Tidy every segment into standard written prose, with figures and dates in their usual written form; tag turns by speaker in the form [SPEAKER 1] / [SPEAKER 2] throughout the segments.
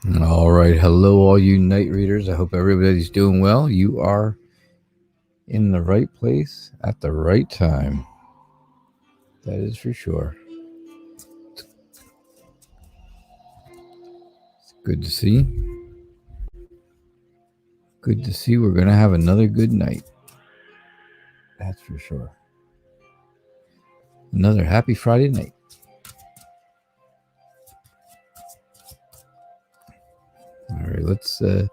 [SPEAKER 1] All right. Hello, all you night readers. I hope everybody's doing well. You are in the right place at the right time. That is for sure. It's good to see. Good to see. We're going to have another good night. That's for sure. Another happy Friday night. All right, let's get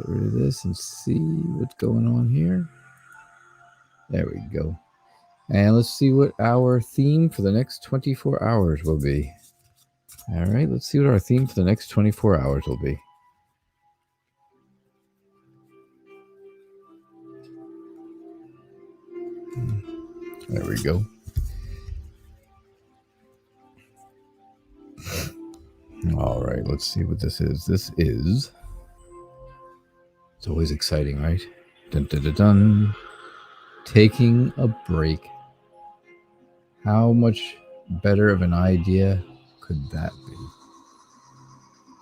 [SPEAKER 1] rid of this and see what's going on here. There we go. And let's see what our theme for the next 24 hours will be. All right, let's see what our theme for the next 24 hours will be. There we go. All right, let's see what this is. It's always exciting, right? Dun, dun, dun, dun. Taking a break. How much better of an idea could that be?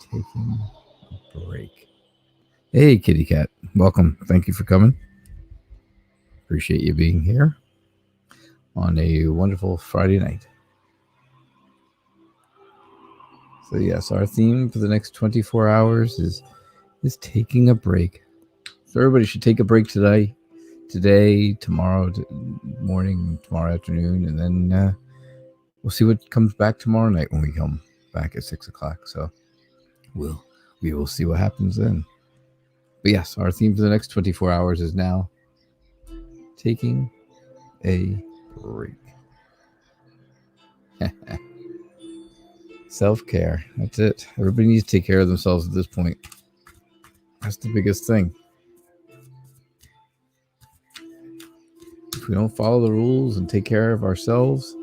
[SPEAKER 1] Taking a break. Hey, kitty cat. Welcome. Thank you for coming. Appreciate you being here on a wonderful Friday night. So yes, our theme for the next 24 hours is taking a break. So everybody should take a break today, tomorrow morning, tomorrow afternoon, and then we'll see what comes back tomorrow night when we come back at 6 o'clock. So we will see what happens then. But yes, our theme for the next 24 hours is now taking a break. Self-care. That's it. Everybody needs to take care of themselves at this point. That's the biggest thing. If we don't follow the rules and take care of ourselves,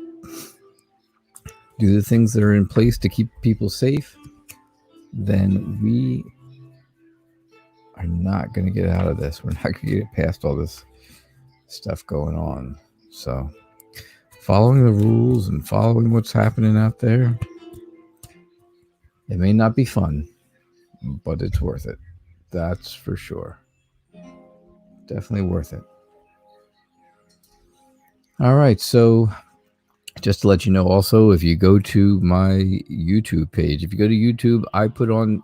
[SPEAKER 1] do the things that are in place to keep people safe, then we are not going to get out of this. We're not going to get past all this stuff going on. So following the rules and following what's happening out there, it may not be fun, but it's worth it. That's for sure. Definitely worth it. All right. So just to let you know also, if you go to my YouTube page, if you go to YouTube, I put on,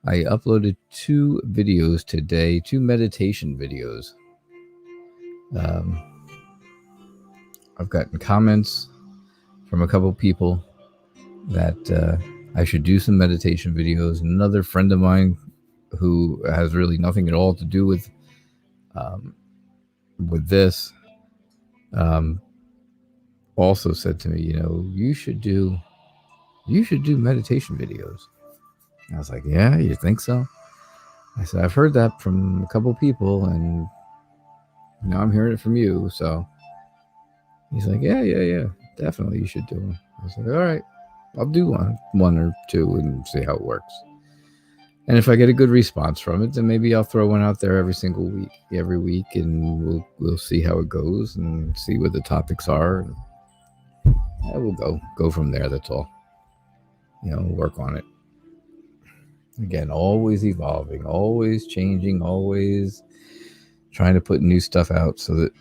[SPEAKER 1] I uploaded 2 videos today, 2 meditation videos. I've gotten comments from a couple people that I should do some meditation videos. Another friend of mine who has really nothing at all to do with this also said to me, you should do meditation videos. I was like, yeah, you think so? I said, I've heard that from a couple people, and now I'm hearing it from you. So he's like, yeah, definitely you should do them. I was like, all right, I'll do one or two and see how it works. And if I get a good response from it, then maybe I'll throw one out there every week, and we'll see how it goes and see what the topics are. I will go from there. That's all. Work on it. Again, always evolving, always changing, always trying to put new stuff out so that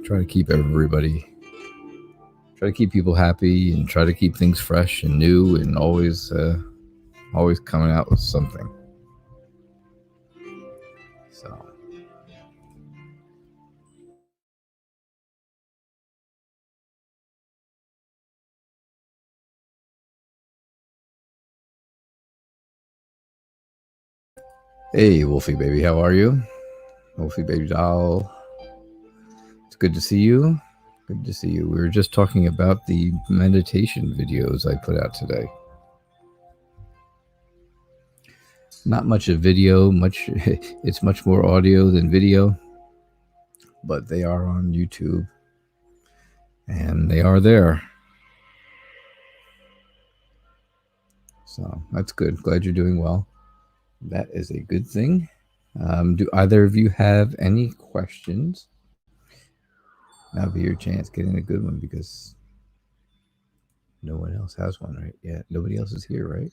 [SPEAKER 1] try to keep people happy and try to keep things fresh and new and always coming out with something. So hey, Wolfie baby, how are you? Wolfie baby doll. It's good to see you. Good to see you. We were just talking about the meditation videos I put out today. Not much of video, it's much more audio than video, but they are on YouTube and they are there. So that's good. Glad you're doing well. That is a good thing. Do either of you have any questions Now be your chance getting a good one because no one else has one, right? Yeah, nobody else is here, right?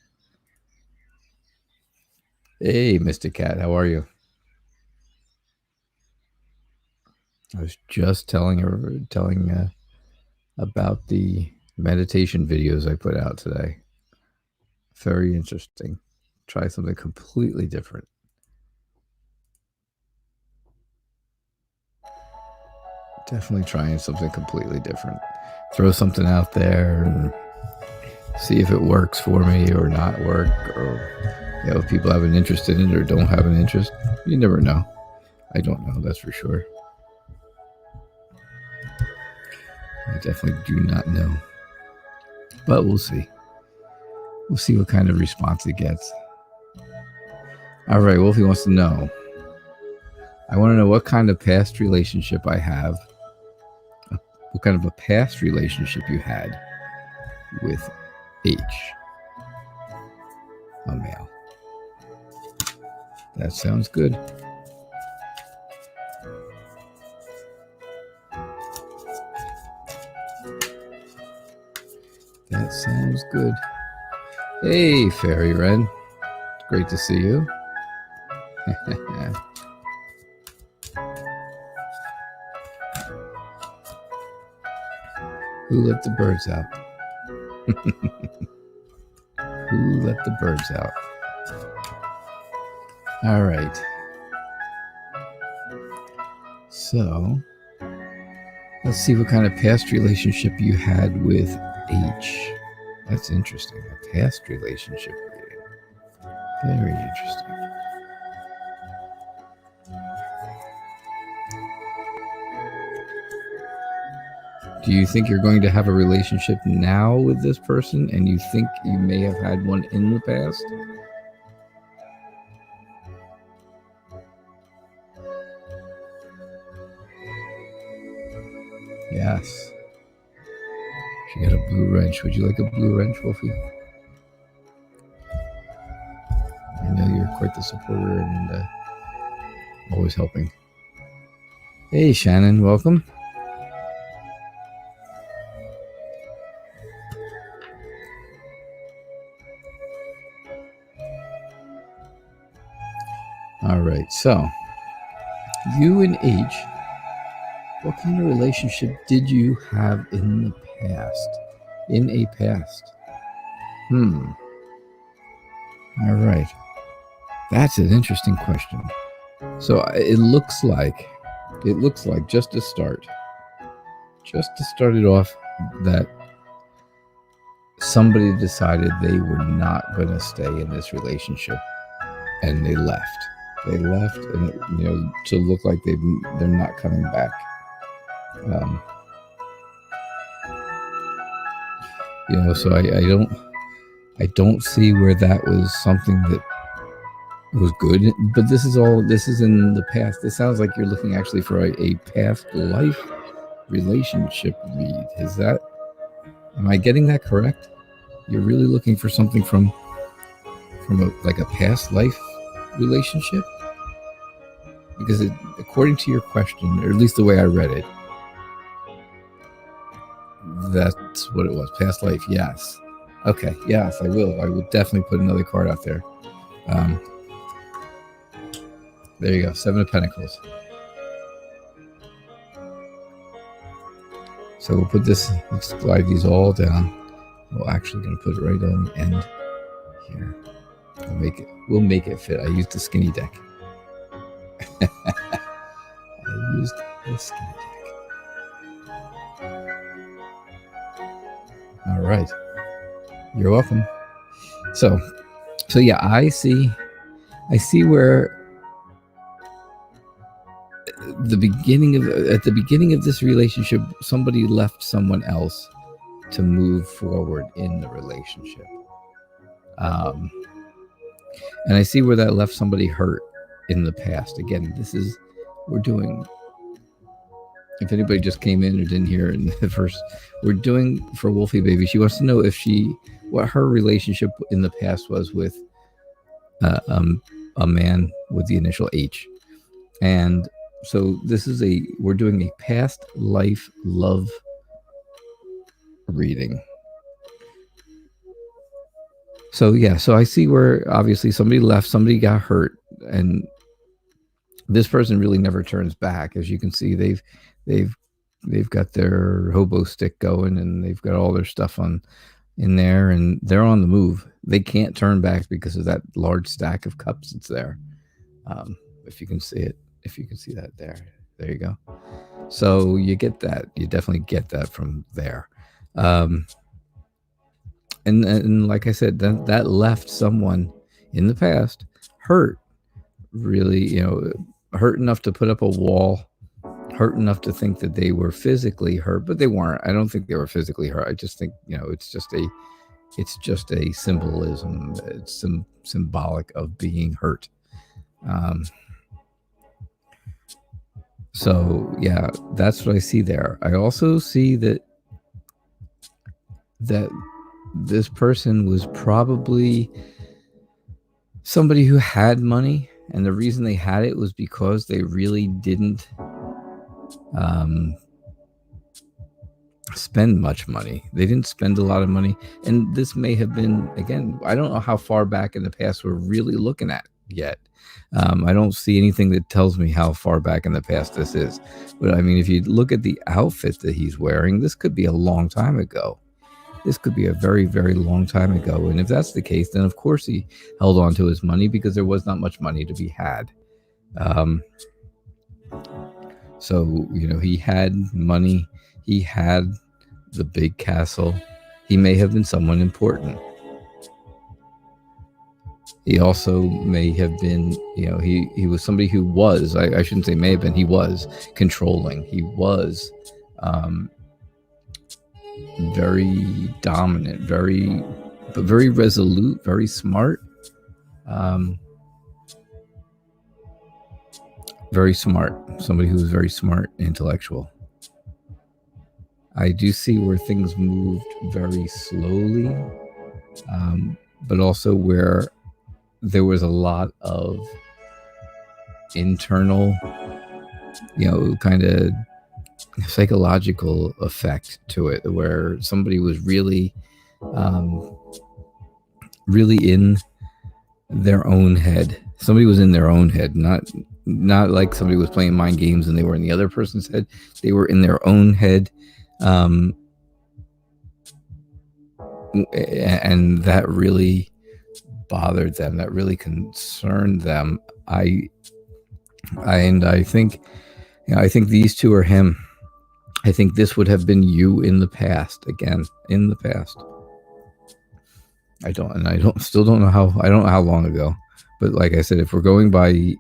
[SPEAKER 1] Hey, Mr. Cat, how are you? I was just telling about the meditation videos I put out today. Very interesting. Try something completely different. Definitely trying something completely different. Throw something out there and see if it works for me or not work, or if people have an interest in it or don't have an interest. You never know. I don't know, that's for sure. I definitely do not know. But we'll see. We'll see what kind of response it gets. All right, Wolfie wants to know. I want to know what kind of past relationship I have. What kind of a past relationship you had with H, a male. That sounds good. That sounds good. Hey, Fairy Red. Great to see you. Who let the birds out? Who let the birds out? All right. So, let's see what kind of past relationship you had with H. That's interesting. A past relationship reading. Very interesting. Do you think you're going to have a relationship now with this person and you think you may have had one in the past? Yes. She got a blue wrench. Would you like a blue wrench, Wolfie? I know you're quite the supporter and always helping. Hey, Shannon, welcome. All right, so you and H, what kind of relationship did you have in the past? In a past? All right. That's an interesting question. So it looks like just to start it off, that somebody decided they were not going to stay in this relationship and they left. They left, and it, to look like they're not coming back. So I don't see where that was something that was good. But this is in the past. This sounds like you're looking actually for a past life relationship read. Am I getting that correct? You're really looking for something from a past life relationship? Because according to your question, or at least the way I read it, that's what it was. Past life, yes. Okay, yes, I will. I will definitely put another card out there. There you go, 7 of Pentacles. So we'll put this, let's slide these all down. We're actually going to put it right on the end here. We'll make it fit. I used the skinny deck. I used the skinny deck. All right. You're welcome. So yeah, I see where at the beginning of this relationship, somebody left someone else to move forward in the relationship. And I see where that left somebody hurt in the past. Again, we're doing, if anybody just came in or didn't hear it in the first, we're doing for Wolfie Baby. She wants to know what her relationship in the past was with a man with the initial H. And So this is we're doing a past life love reading. So yeah, so I see where obviously somebody left, somebody got hurt, and this person really never turns back. As you can see, they've they've got their hobo stick going, and they've got all their stuff in there, and they're on the move. They can't turn back because of that large stack of cups that's there. If you can see it, if you can see that there you go. So you get that. You definitely get that from there. And like I said, that left someone in the past hurt, really, hurt enough to put up a wall, hurt enough to think that they were physically hurt, but they weren't. I don't think they were physically hurt. I just think, it's just a symbolism. It's symbolic of being hurt. So yeah, that's what I see there. I also see that this person was probably somebody who had money, and the reason they had it was because they really didn't spend much money. They didn't spend a lot of money, and this may have been, again, I don't know how far back in the past we're really looking at yet. I don't see anything that tells me how far back in the past this is, but I mean, if you look at the outfit that he's wearing, this could be a long time ago. This could be a very, very long time ago. And if that's the case, then of course he held on to his money because there was not much money to be had. So, he had money. He had the big castle. He may have been someone important. He also may have been, he was somebody who was, I shouldn't say may have been, he was controlling. He was very dominant, but very resolute, very smart. Very smart. Somebody who was very smart, intellectual. I do see where things moved very slowly, but also where there was a lot of internal, kind of psychological effect to it, where somebody was really, really in their own head. Somebody was in their own head, not like somebody was playing mind games and they were in the other person's head. They were in their own head. And that really bothered them. That really concerned them. I think, I think these two are him. I think this would have been you in the past. Again, in the past. I don't know how long ago. But like I said, if we're going by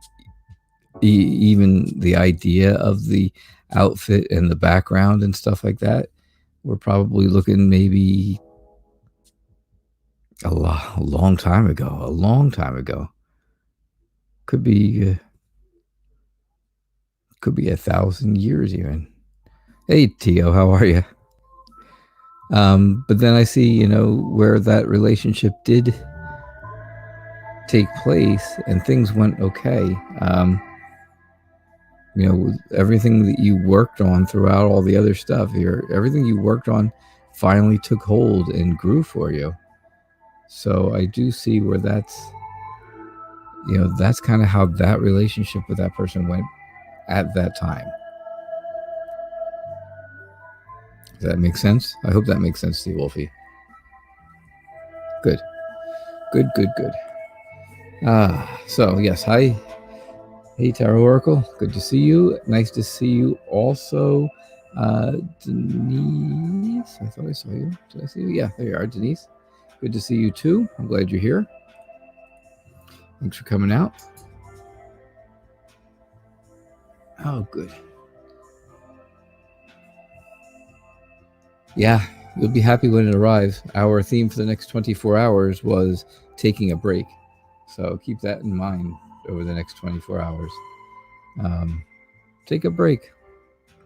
[SPEAKER 1] even the idea of the outfit and the background and stuff like that, we're probably looking maybe a long time ago. Could be 1,000 years even. Hey Tio, how are you? But then I see, where that relationship did take place and things went okay. Everything that you worked on throughout all the other stuff here, everything you worked on finally took hold and grew for you. So I do see where that's kind of how that relationship with that person went at that time. Does that make sense? I hope that makes sense to you, Wolfie. Good. So yes, hi. Hey, Tarot Oracle. Good to see you. Nice to see you also. Denise, I thought I saw you. Did I see you? Yeah, there you are, Denise. Good to see you too. I'm glad you're here. Thanks for coming out. Oh, good. Yeah, you'll be happy when it arrives. Our theme for the next 24 hours was taking a break. So keep that in mind over the next 24 hours. Take a break.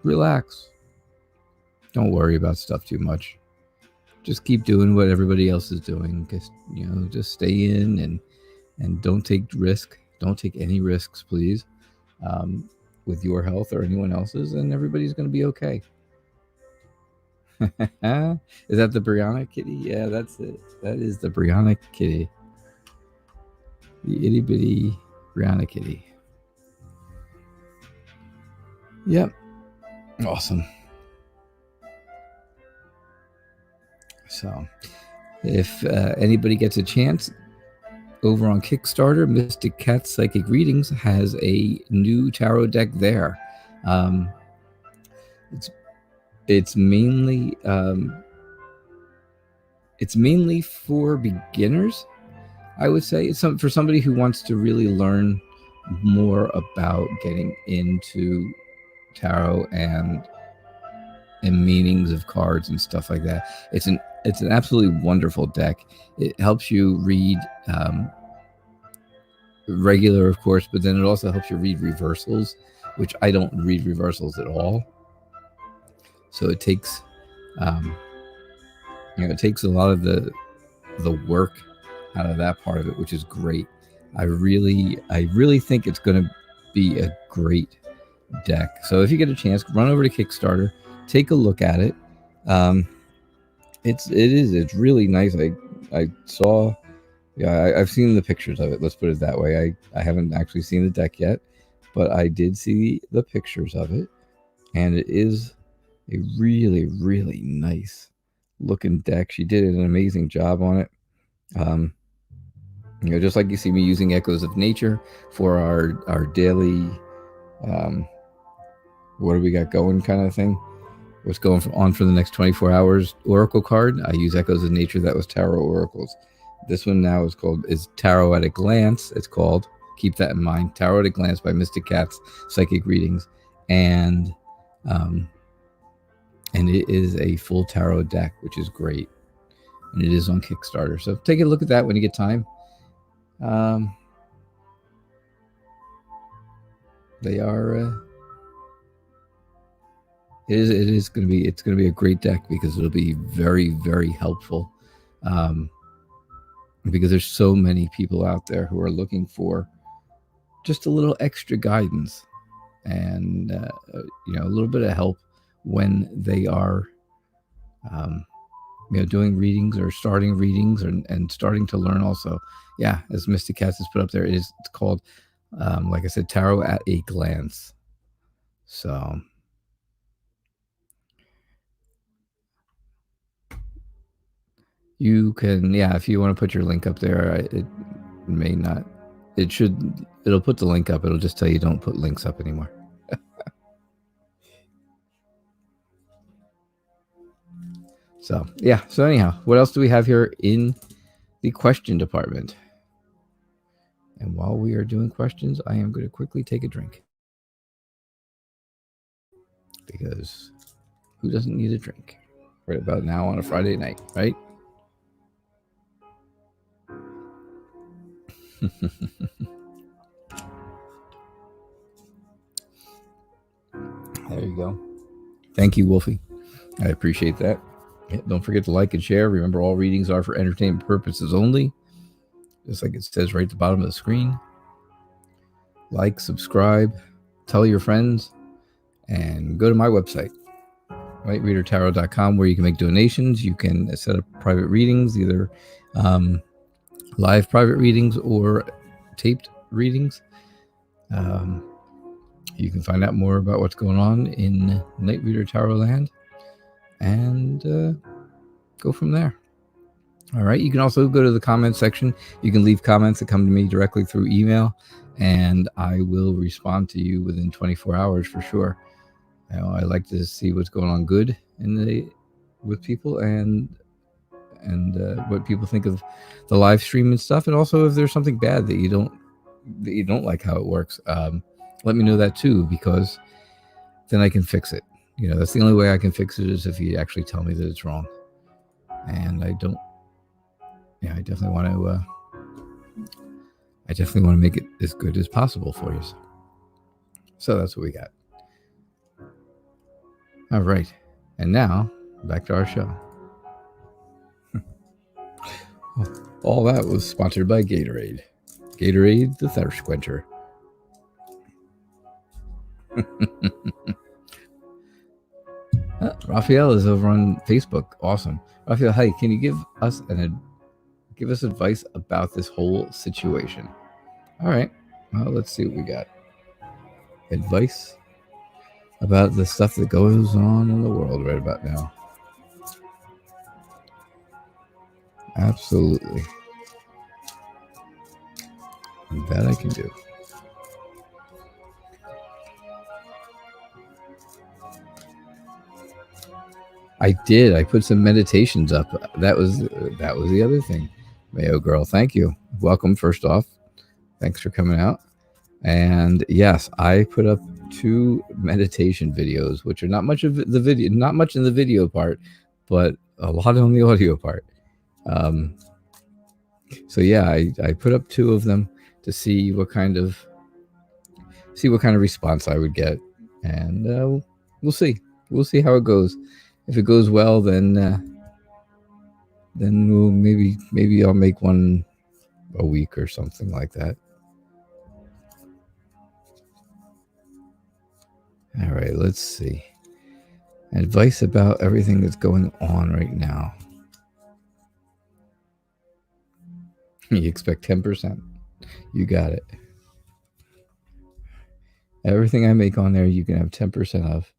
[SPEAKER 1] Relax. Don't worry about stuff too much. Just keep doing what everybody else is doing. Just stay in and don't take risk. Don't take any risks, please. with your health or anyone else's, and everybody's going to be okay. Is that the Brianna kitty? Yeah, that's it. That is the Brianna kitty. The itty bitty Brianna kitty. Yep. Awesome. So, if anybody gets a chance, over on Kickstarter, Mystic Cat Psychic Readings has a new tarot deck there. It's mainly for beginners, I would say. It's for somebody who wants to really learn more about getting into tarot and meanings of cards and stuff like that. It's an absolutely wonderful deck. It helps you read regular, of course, but then it also helps you read reversals, which I don't read reversals at all. So it takes it takes a lot of the work out of that part of it, which is great. I really think it's going to be a great deck. So if you get a chance, run over to Kickstarter, take a look at it. It's really nice. I saw, I've seen the pictures of it. Let's put it that way. I haven't actually seen the deck yet, but I did see the pictures of it, and it is a really, really nice looking deck. She did an amazing job on it. Just like you see me using Echoes of Nature for our daily, what do we got going kind of thing, what's going on for the next 24 hours Oracle card. I use Echoes of Nature. That was Tarot Oracles. This one now is Tarot at a Glance. It's called. Keep that in mind. Tarot at a Glance by Mystic Cats Psychic Readings. And it is a full tarot deck, which is great. And it is on Kickstarter. So take a look at that when you get time. They are it's going to be a great deck, because it'll be very, very helpful, because there's so many people out there who are looking for just a little extra guidance and a little bit of help when they are doing readings or starting readings, and starting to learn also. Yeah, as Mystic Cats has put up there, it's called, like I said, Tarot at a Glance. So you can, if you want to put your link up there, it may not. It'll put the link up. It'll just tell you don't put links up anymore. So anyhow, what else do we have here in the question department? And while we are doing questions, I am going to quickly take a drink, because who doesn't need a drink right about now on a Friday night, right? There you go. Thank you, Wolfie. I appreciate that. Don't forget to like and share. Remember, all readings are for entertainment purposes only, just like it says right at the bottom of the screen. Like, subscribe, tell your friends, and go to my website, whitereadertarot.com, where you can make donations. You can set up private readings, either live private readings or taped readings. You can find out more about what's going on in Night Reader Tarot land, and go from there. All right. You can also go to the comment section. You can leave comments that come to me directly through email, and I will respond to you within 24 hours for sure. I like to see what's going on good with people, and what people think of the live stream and stuff, and also if there's something bad that you don't like how it works, let me know that too, because then I can fix it. That's the only way I can fix it, is if you actually tell me that it's wrong. And I definitely want to make it as good as possible for you. So that's what we got. All right. And now back to our show. All that was sponsored by Gatorade. Gatorade, the thirst quencher. Raphael is over on Facebook. Awesome. Raphael, hey, can you give us advice about this whole situation? All right. Well, let's see what we got. Advice about the stuff that goes on in the world right about now. Absolutely. That I can do. I did. I put some meditations up. That was the other thing. Mayo girl, thank you. Welcome first off. Thanks for coming out. And yes, I put up 2 meditation videos, which are not much of the video, not much in the video part, but a lot on the audio part. So yeah, I put up 2 of them to see what kind of response I would get, and we'll see how it goes. If it goes well, then we'll maybe I'll make one a week or something like that. All right, let's see. Advice about everything that's going on right now. You expect 10%. You got it. Everything I make on there, you can have 10% of.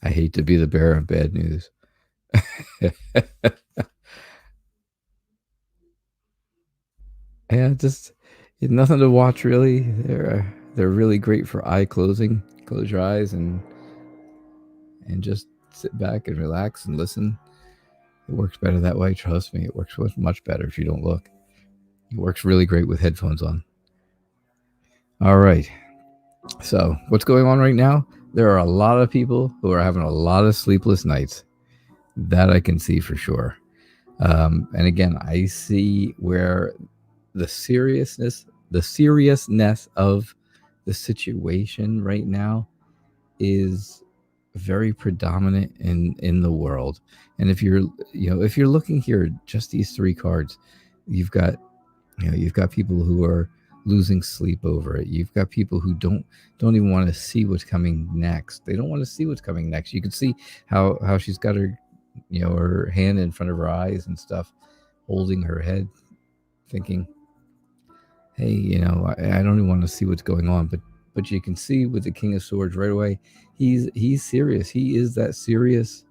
[SPEAKER 1] I hate to be the bearer of bad news. Yeah, just nothing to watch really. They're really great for eye closing. Close your eyes and just sit back and relax and listen. It works better that way. Trust me, it works much better if you don't look. It works really great with headphones on. All right. So what's going on right now? There are a lot of people who are having a lot of sleepless nights. That I can see for sure. And again, I see where the seriousness of the situation right now is very predominant in the world. And if you're looking here, just these 3 cards, you've got people who are losing sleep over it. You've got people who don't even want to see what's coming next. They don't want to see what's coming next. You can see how she's got her her hand in front of her eyes and stuff, holding her head, thinking, hey, I don't even want to see what's going on. But you can see with the King of Swords right away, he's serious. He is that serious,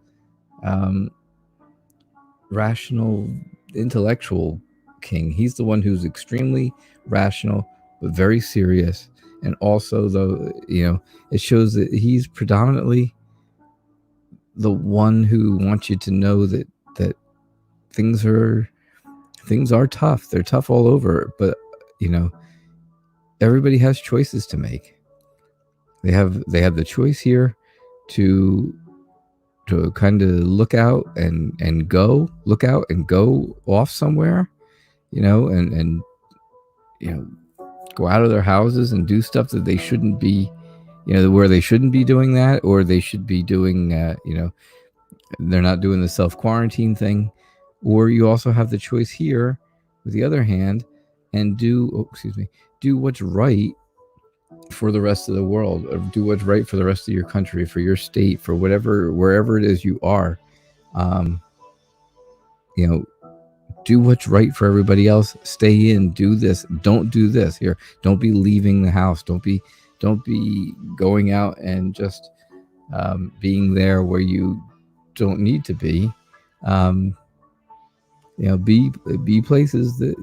[SPEAKER 1] rational, intellectual king. He's the one who's extremely rational, but very serious. And also, though, it shows that he's predominantly the one who wants you to know that things are tough. They're tough all over, but everybody has choices to make. They have the choice here to kind of look out and go off somewhere, and go out of their houses and do stuff that they shouldn't be, where they shouldn't be doing that, or they should be doing, they're not doing the self-quarantine thing. Or you also have the choice here, with the other hand, and do what's right for the rest of the world, or do what's right for the rest of your country, for your state, for wherever it is you are. Do what's right for everybody else. Stay in, do this, don't do this here. Don't be leaving the house. Don't be going out and just being there where you don't need to be. Be places that,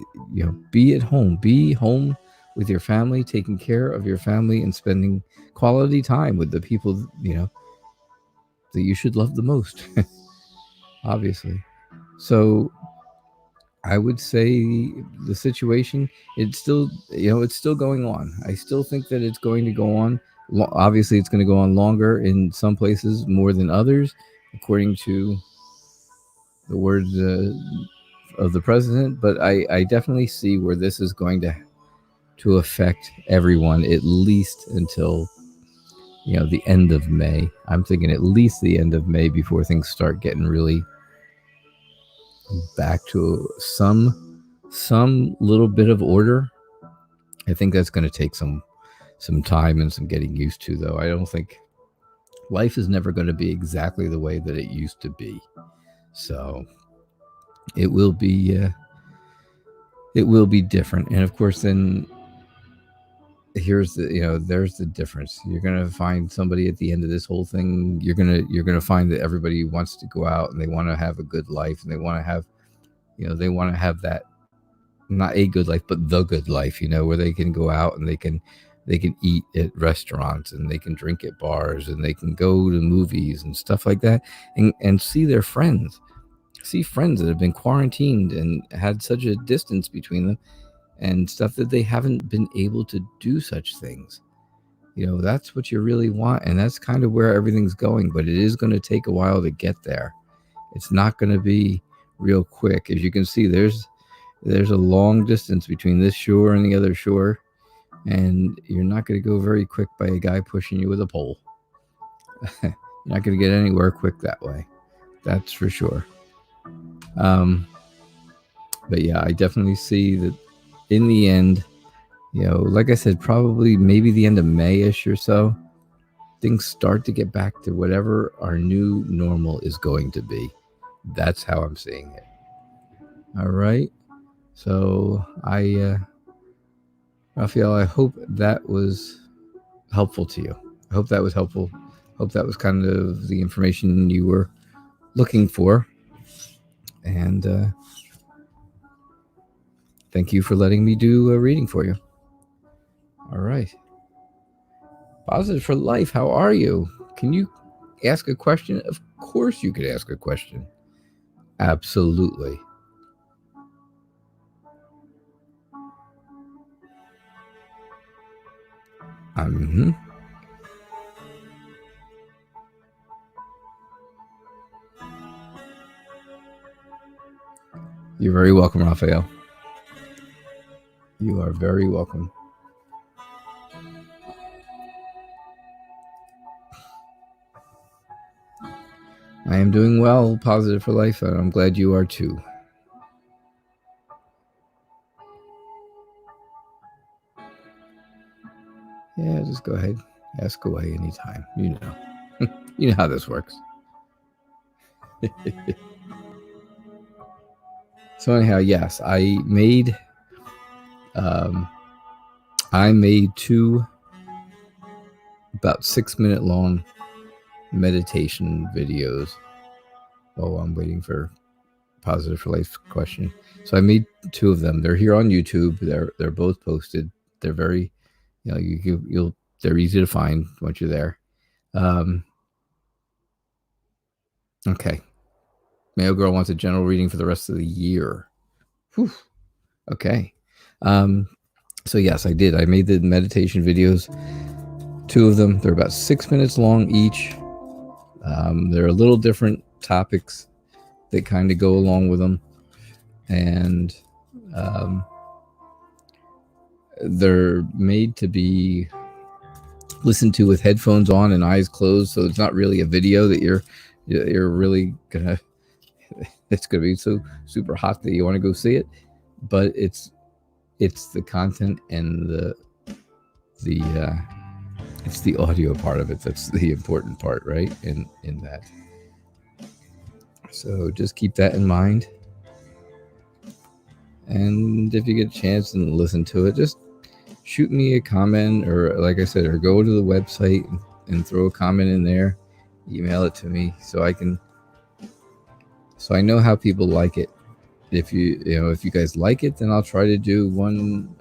[SPEAKER 1] be at home. Be home with your family, taking care of your family and spending quality time with the people, that you should love the most, obviously. So I would say the situation, it's still going on. I still think that it's going to go on. Obviously, it's going to go on longer in some places more than others, according to the words of the president. But I definitely see where this is going to affect everyone, at least until the end of May. I'm thinking at least the end of May before things start getting really back to some little bit of order. I think that's going to take some time and some getting used to, though. I don't think life is never going to be exactly the way that it used to be. So it will be different. And of course, then here's there's the difference. You're gonna find somebody at the end of this whole thing. You're gonna find that everybody wants to go out and they want to have a good life, and they want to have that, not a good life, but the good life, where they can go out and they can eat at restaurants, and they can drink at bars, and they can go to movies and stuff like that, and see their friends, that have been quarantined and had such a distance between them and stuff, that they haven't been able to do such things. That's what you really want, and that's kind of where everything's going, but it is going to take a while to get there. It's not going to be real quick. As you can see, there's a long distance between this shore and the other shore, and you're not going to go very quick by a guy pushing you with a pole. You're not going to get anywhere quick that way. That's for sure. But yeah, I definitely see that in the end, like I said, probably maybe the end of May-ish or so, things start to get back to whatever our new normal is going to be. That's how I'm seeing it. All right. So Raphael, I hope that was helpful to you. I hope that was helpful. Hope that was kind of the information you were looking for. And thank you for letting me do a reading for you. All right. Positive for Life, how are you? Can you ask a question? Of course you could ask a question. Absolutely. You're very welcome, Raphael. You are very welcome. I am doing well, Positive for Life, and I'm glad you are too. Yeah, just go ahead. Ask away anytime. You know how this works. So anyhow, yes, I made two about 6-minute long meditation videos while I'm waiting for Positive for Life question. So I made two of them. They're here on YouTube. They're both posted. They're very, they're easy to find once you're there. Okay. Mayo Girl wants a general reading for the rest of the year. Whew. Okay. So yes, I did. I made the meditation videos, two of them. They're about 6 minutes long each. They're a little different topics that kind of go along with them. And they're made to be listened to with headphones on and eyes closed. So it's not really a video that you're really gonna, it's gonna be so super hot that you want to go see it. But it's the content and it's the audio part of it that's the important part, right? In that. So just keep that in mind. And if you get a chance and listen to it, just shoot me a comment, or like I said, or go to the website and throw a comment in there, email it to me so I know how people like it. If you guys like it, then I'll try to do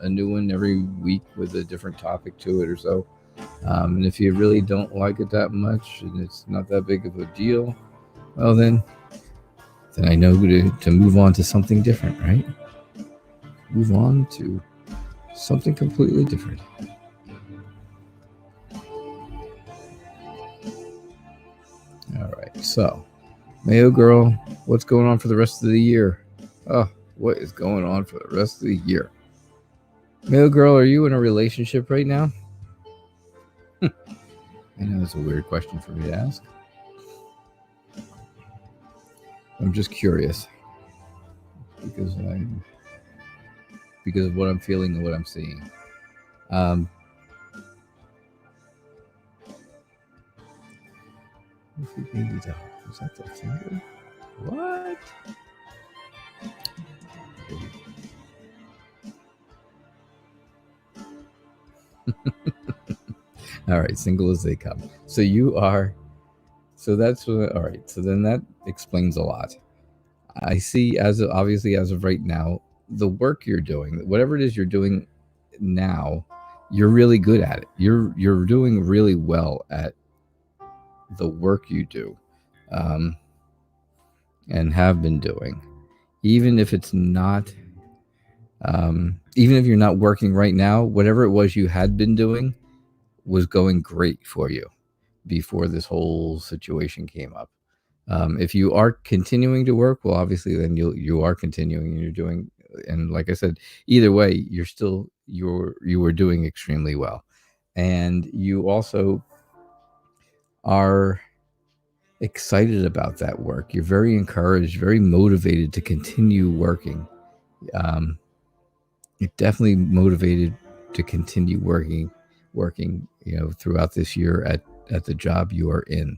[SPEAKER 1] a new one every week with a different topic to it or so. And if you really don't like it that much and it's not that big of a deal, well then I know to move on to something different, right? Move on to something completely different. All right, so Mayo Girl, what's going on for the rest of the year? Oh, what is going on for the rest of the year? Mayo Girl, are you in a relationship right now? I know it's a weird question for me to ask. I'm just curious because of what I'm feeling and what I'm seeing. Um, baby doll. Was that the finger? What? All right, single as they come. So you are. So that's what. All right. So then that explains a lot. I see, obviously as of right now, the work you're doing, whatever it is you're doing now, you're really good at it. You're doing really well at the work you do, um, and have been doing, even if it's not, even if you're not working right now. Whatever it was you had been doing was going great for you before this whole situation came up. If you are continuing to work, well, obviously then you are continuing and you're doing, and like I said, either way, you were doing extremely well, and you also are excited about that work. You're very encouraged, very motivated to continue working. Um, you're definitely motivated to continue working, throughout this year at the job you are in.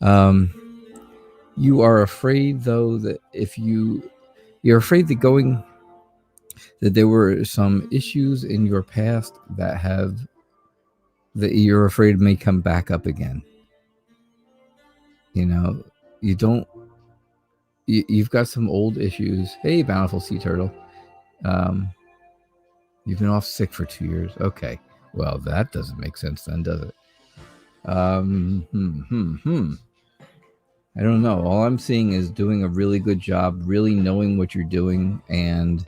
[SPEAKER 1] Um, you are afraid though that you're afraid that there were some issues in your past that you're afraid may come back up again. You know, you don't you've got some old issues. Hey, bountiful sea turtle. Um, you've been off sick for 2 years. Okay. Well, that doesn't make sense then, does it? I don't know. All I'm seeing is doing a really good job, really knowing what you're doing and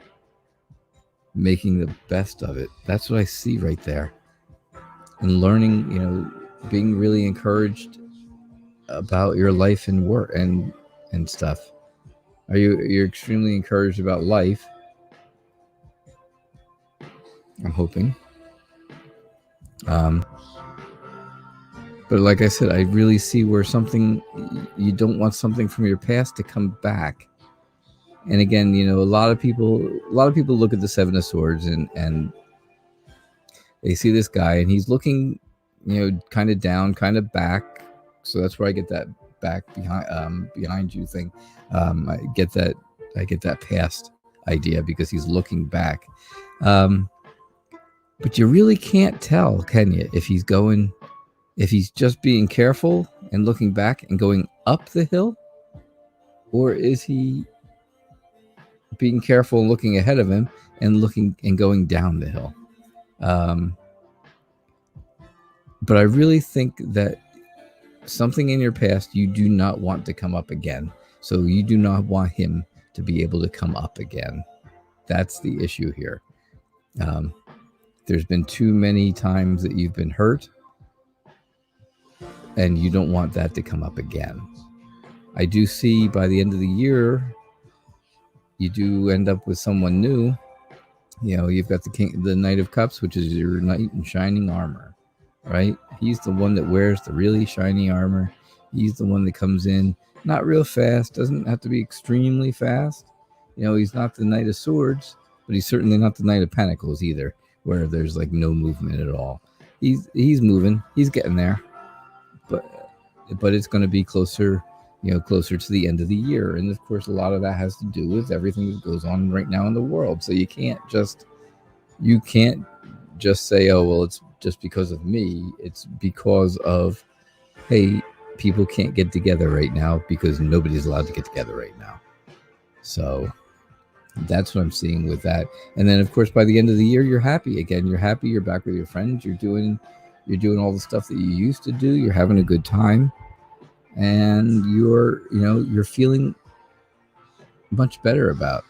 [SPEAKER 1] making the best of it. That's what I see right there. And learning, being really encouraged about your life and work and stuff. You're extremely encouraged about life. I'm hoping. But like I said, I really see where you don't want something from your past to come back. And again, a lot of people look at the Seven of Swords and they see this guy and he's looking, kind of down, kind of back. So that's where I get that back behind you thing. I get that past idea because he's looking back. But you really can't tell, can you, if he's just being careful and looking back and going up the hill, or is he being careful and looking ahead of him and looking and going down the hill? But I really think that something in your past you do not want to come up again. So you do not want him to be able to come up again. That's the issue here. There's been too many times that you've been hurt, and you don't want that to come up again. I do see by the end of the year, you do end up with someone new. You've got the Knight of Cups, which is your knight in shining armor, right? He's the one that wears the really shiny armor. He's the one that comes in not real fast, doesn't have to be extremely fast. He's not the Knight of Swords, but he's certainly not the Knight of Pentacles either, where there's like no movement at all. He's moving, he's getting there, but it's going to be closer to the end of the year. And of course, a lot of that has to do with everything that goes on right now in the world. So you can't just say, oh, well, it's just because of me. It's because of, hey, people can't get together right now because nobody's allowed to get together right now. So that's what I'm seeing with that. And then of course, by the end of the year, you're happy again. You're happy. You're back with your friends. You're doing all the stuff that you used to do. You're having a good time. And you're feeling much better about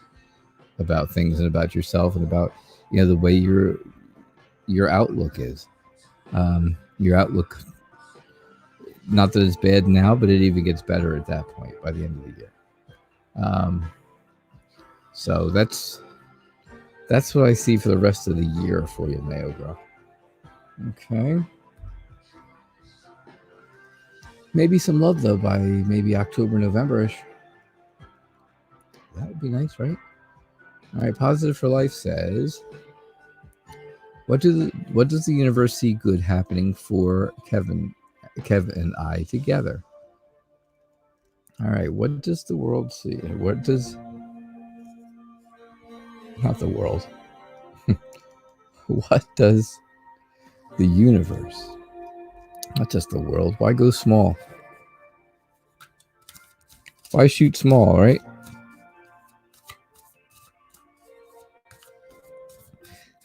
[SPEAKER 1] things and about yourself and about the way your outlook is. Your outlook, not that it's bad now, but it even gets better at that point by the end of the year. So that's what I see for the rest of the year for you, Mayogra. Okay. Maybe some love, though, by maybe October, November-ish. That would be nice, right? All right, Positive for Life says, What does the universe see good happening for Kev and I together? All right, what does the world see? What does not the world? What does the universe? Not just the world. Why go small? Why shoot small, right?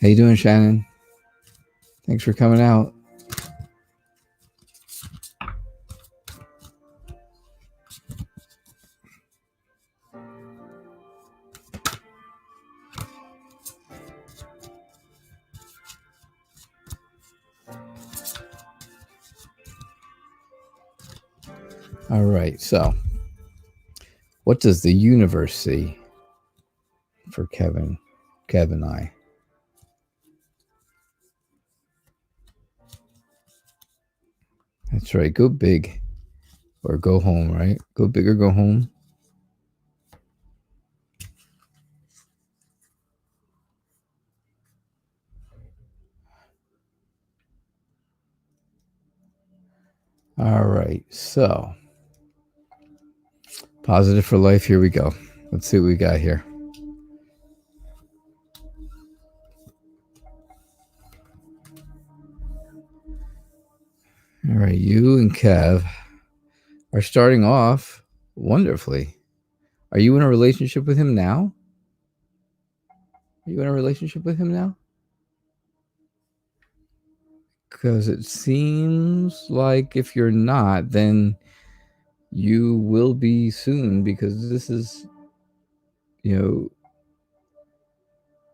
[SPEAKER 1] How you doing, Shannon? Thanks for coming out. All right, so what does the universe see for Kev and I? That's right. Go big or go home, right? Go big or go home. All right, so positive for life. Here we go. Let's see what we got here. All right, you and Kev are starting off wonderfully. Are you in a relationship with him now? Are you in a relationship with him now? Because it seems like if you're not, then you will be soon, because this is,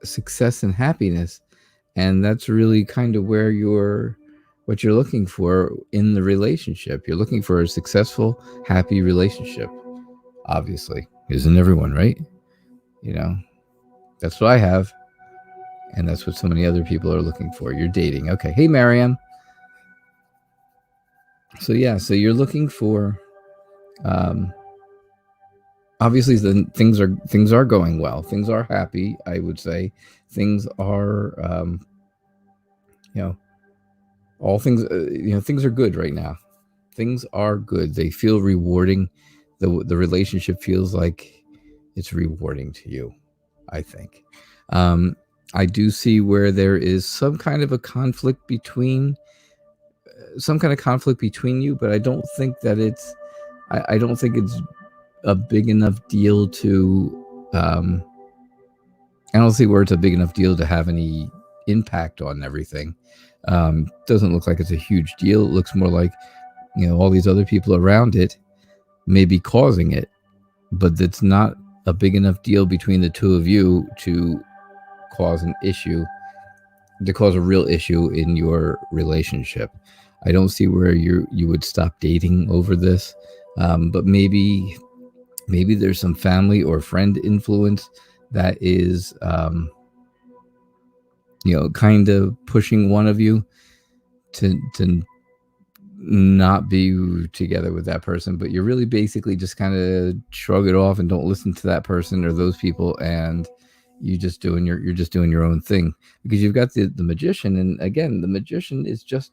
[SPEAKER 1] success and happiness. And that's really kind of where what you're looking for in the relationship. You're looking for a successful, happy relationship. Obviously, isn't everyone, right? That's what I have. And that's what so many other people are looking for. You're dating. Okay. Hey, Mariam. So you're looking for, obviously things are going well. Things are happy, I would say. Things are, all things, things are good right now. Things are good. They feel rewarding. The relationship feels like it's rewarding to you, I think. I do see where there is some kind of a conflict between you, but I don't think that I don't think it's a big enough deal to, I don't see where it's a big enough deal to have any impact on everything. Doesn't look like it's a huge deal. It looks more like, all these other people around it may be causing it, but it's not a big enough deal between the two of you to cause an issue, to cause a real issue in your relationship. I don't see where you would stop dating over this, but maybe there's some family or friend influence that is, kind of pushing one of you to not be together with that person, but you're really basically just kind of shrug it off and don't listen to that person or those people, and you're just doing your own thing, because you've got the magician. And again, the magician is just,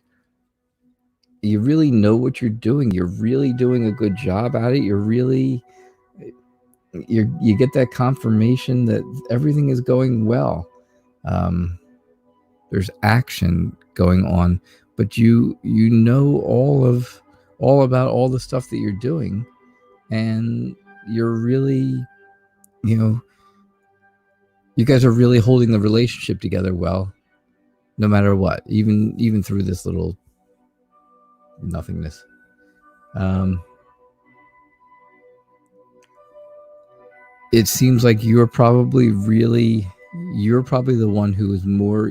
[SPEAKER 1] you really know what you're doing. You're really doing a good job at it. You get that confirmation that everything is going well. There's action going on, but you know all about all the stuff that you're doing, and you're really, you guys are really holding the relationship together well, no matter what, even through this little nothingness. It seems like you're probably the one who is more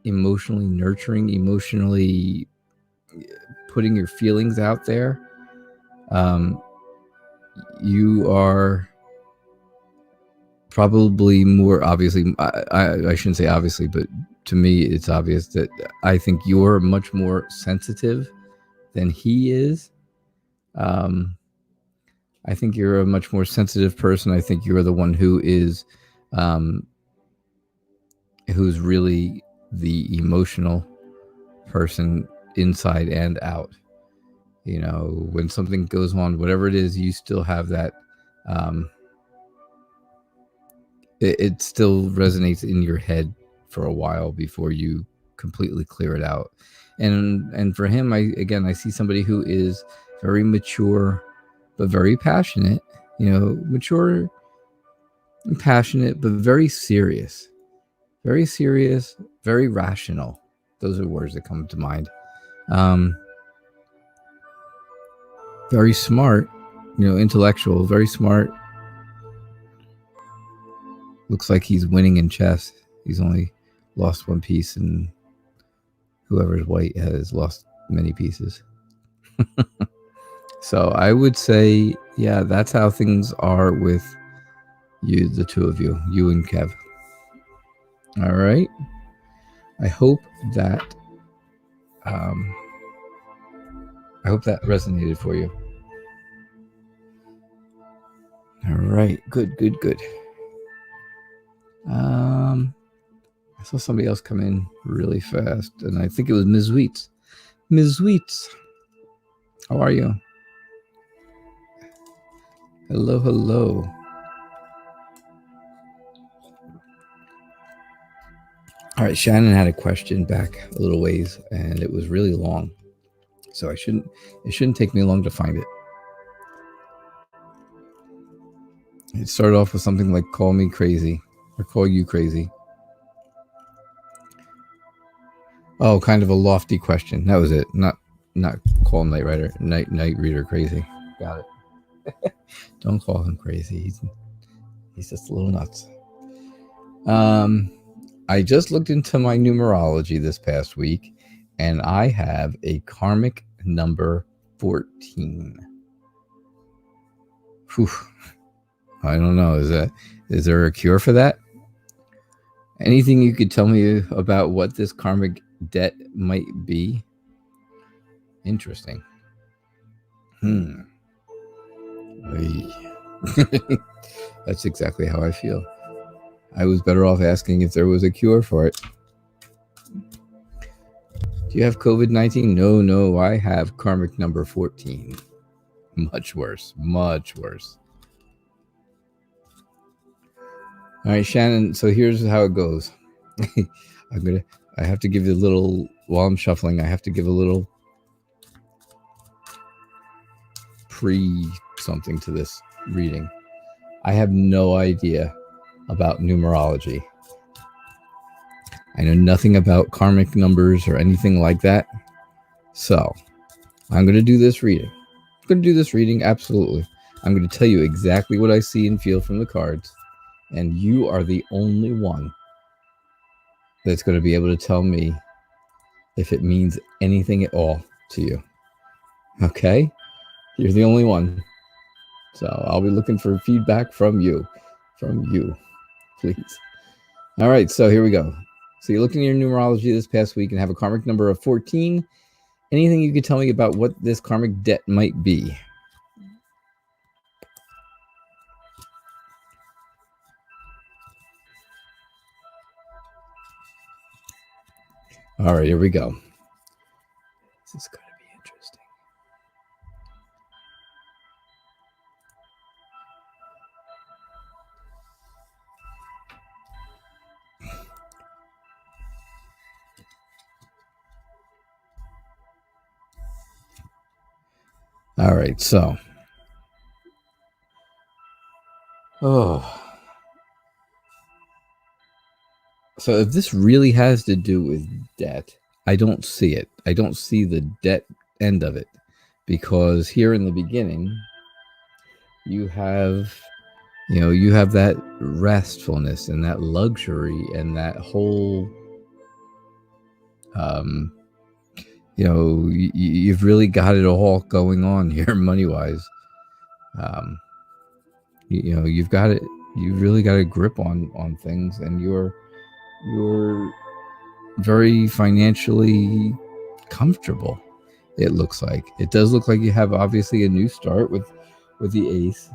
[SPEAKER 1] emotionally nurturing, emotionally putting your feelings out there. You are probably more, obviously, I shouldn't say obviously, but to me it's obvious that I think you're much more sensitive than he is. I think you're a much more sensitive person. I think you're the one who is, who's really the emotional person inside and out. You know, when something goes on, whatever it is, you still have that. It still resonates in your head for a while before you completely clear it out. And for him, I see somebody who is very mature, but very passionate. You know, mature and passionate, but very serious, very rational. Those are words that come to mind. Very smart, you know, intellectual, very smart. Looks like he's winning in chess. He's only lost one piece, and whoever's white has lost many pieces. So I would say, yeah, that's how things are with you, the two of you, you and Kev. All right. I hope that resonated for you. All right. Good. I saw somebody else come in really fast, and I think it was Ms. Wheats. Ms. Wheats, how are you? Hello. All right, Shannon had a question back a little ways, and it was really long, so it shouldn't take me long to find it. It started off with something like "call me crazy" or "call you crazy." Oh, kind of a lofty question. That was it. Not call night reader crazy. Got it. Don't call him crazy. He's just a little nuts. I just looked into my numerology this past week, and I have a karmic number 14. Whew. I don't know. Is there a cure for that? Anything you could tell me about what this karmic debt might be? Interesting. That's exactly how I feel. I was better off asking if there was a cure for it. Do you have COVID-19? No, I have karmic number 14. Much worse. All right, Shannon, so here's how it goes. I have to give you a little, while I'm shuffling, I have to give a little something to this reading. I have no idea about numerology. I know nothing about karmic numbers or anything like that. So I'm going to do this reading. Absolutely. I'm going to tell you exactly what I see and feel from the cards. And you are the only one that's going to be able to tell me if it means anything at all to you. Okay? You're the only one. So I'll be looking for feedback from you. Please. All right, so here we go. So you're looking at your numerology this past week and have a karmic number of 14. Anything you could tell me about what this karmic debt might be? All right, here we go. This is going to be interesting. All right, so. So if this really has to do with debt, I don't see it. I don't see the debt end of it, because here in the beginning, you have that restfulness and that luxury and that whole, you've really got it all going on here money-wise. You've got it. You've really got a grip on things, and you're very financially comfortable. It does look like you have obviously a new start with the ace.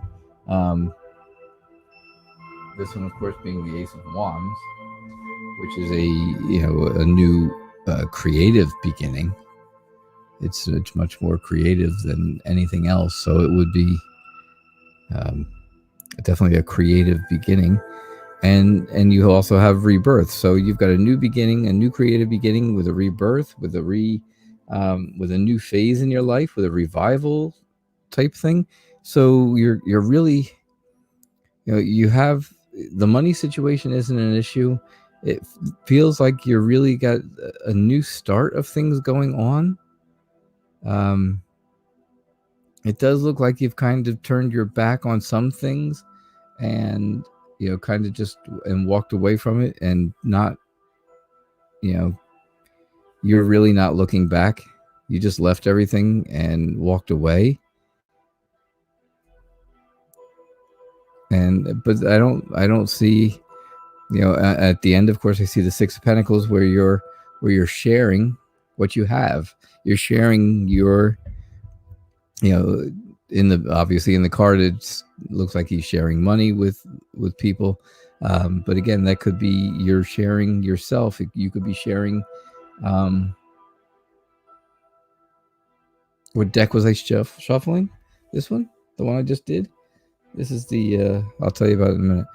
[SPEAKER 1] This one, of course, being the Ace of Wands. which is a new creative beginning. It's much more creative than anything else, so it would be definitely a creative beginning. And you also have rebirth, so you've got a new beginning, a new creative beginning with a rebirth, with with a new phase in your life, with a revival type thing. So you're really, you have the money situation isn't an issue. It feels like you're really got a new start of things going on. It does look like you've kind of turned your back on some things, and kind of just and walked away from it, and not, you're really not looking back. You just left everything and walked away. But I don't see, at the end, of course, I see the Six of Pentacles, where you're sharing what you have. You're sharing your, obviously in the card, it looks like he's sharing money with people. But again, that could be you're sharing yourself. You could be sharing. What deck was I shuffling? This one, the one I just did. This is the. I'll tell you about it in a minute.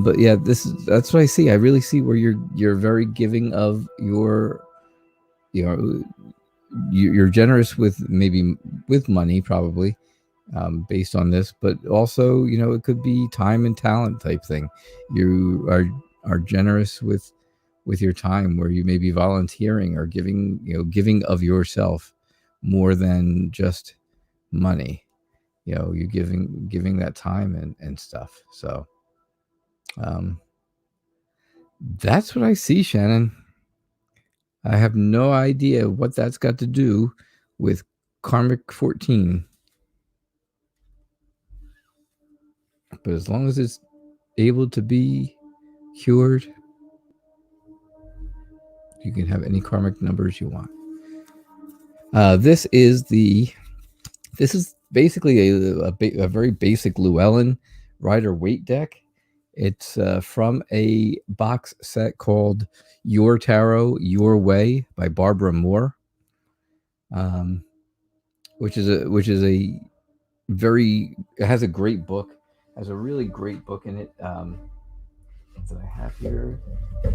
[SPEAKER 1] But yeah, that's what I see. I really see where you're very giving of your, you're generous with money, probably, based on this, but also, it could be time and talent type thing. You are generous with your time, where you may be volunteering or giving of yourself more than just money. You're giving that time and stuff. So that's what I see, Shannon. I have no idea what that's got to do with Karmic 14. But as long as it's able to be cured, you can have any karmic numbers you want. This is basically a very basic Llewellyn Rider-Waite deck. It's from a box set called Your Tarot, Your Way by Barbara Moore, which is a very, it has a great book, has a really great book in it. That I have here. I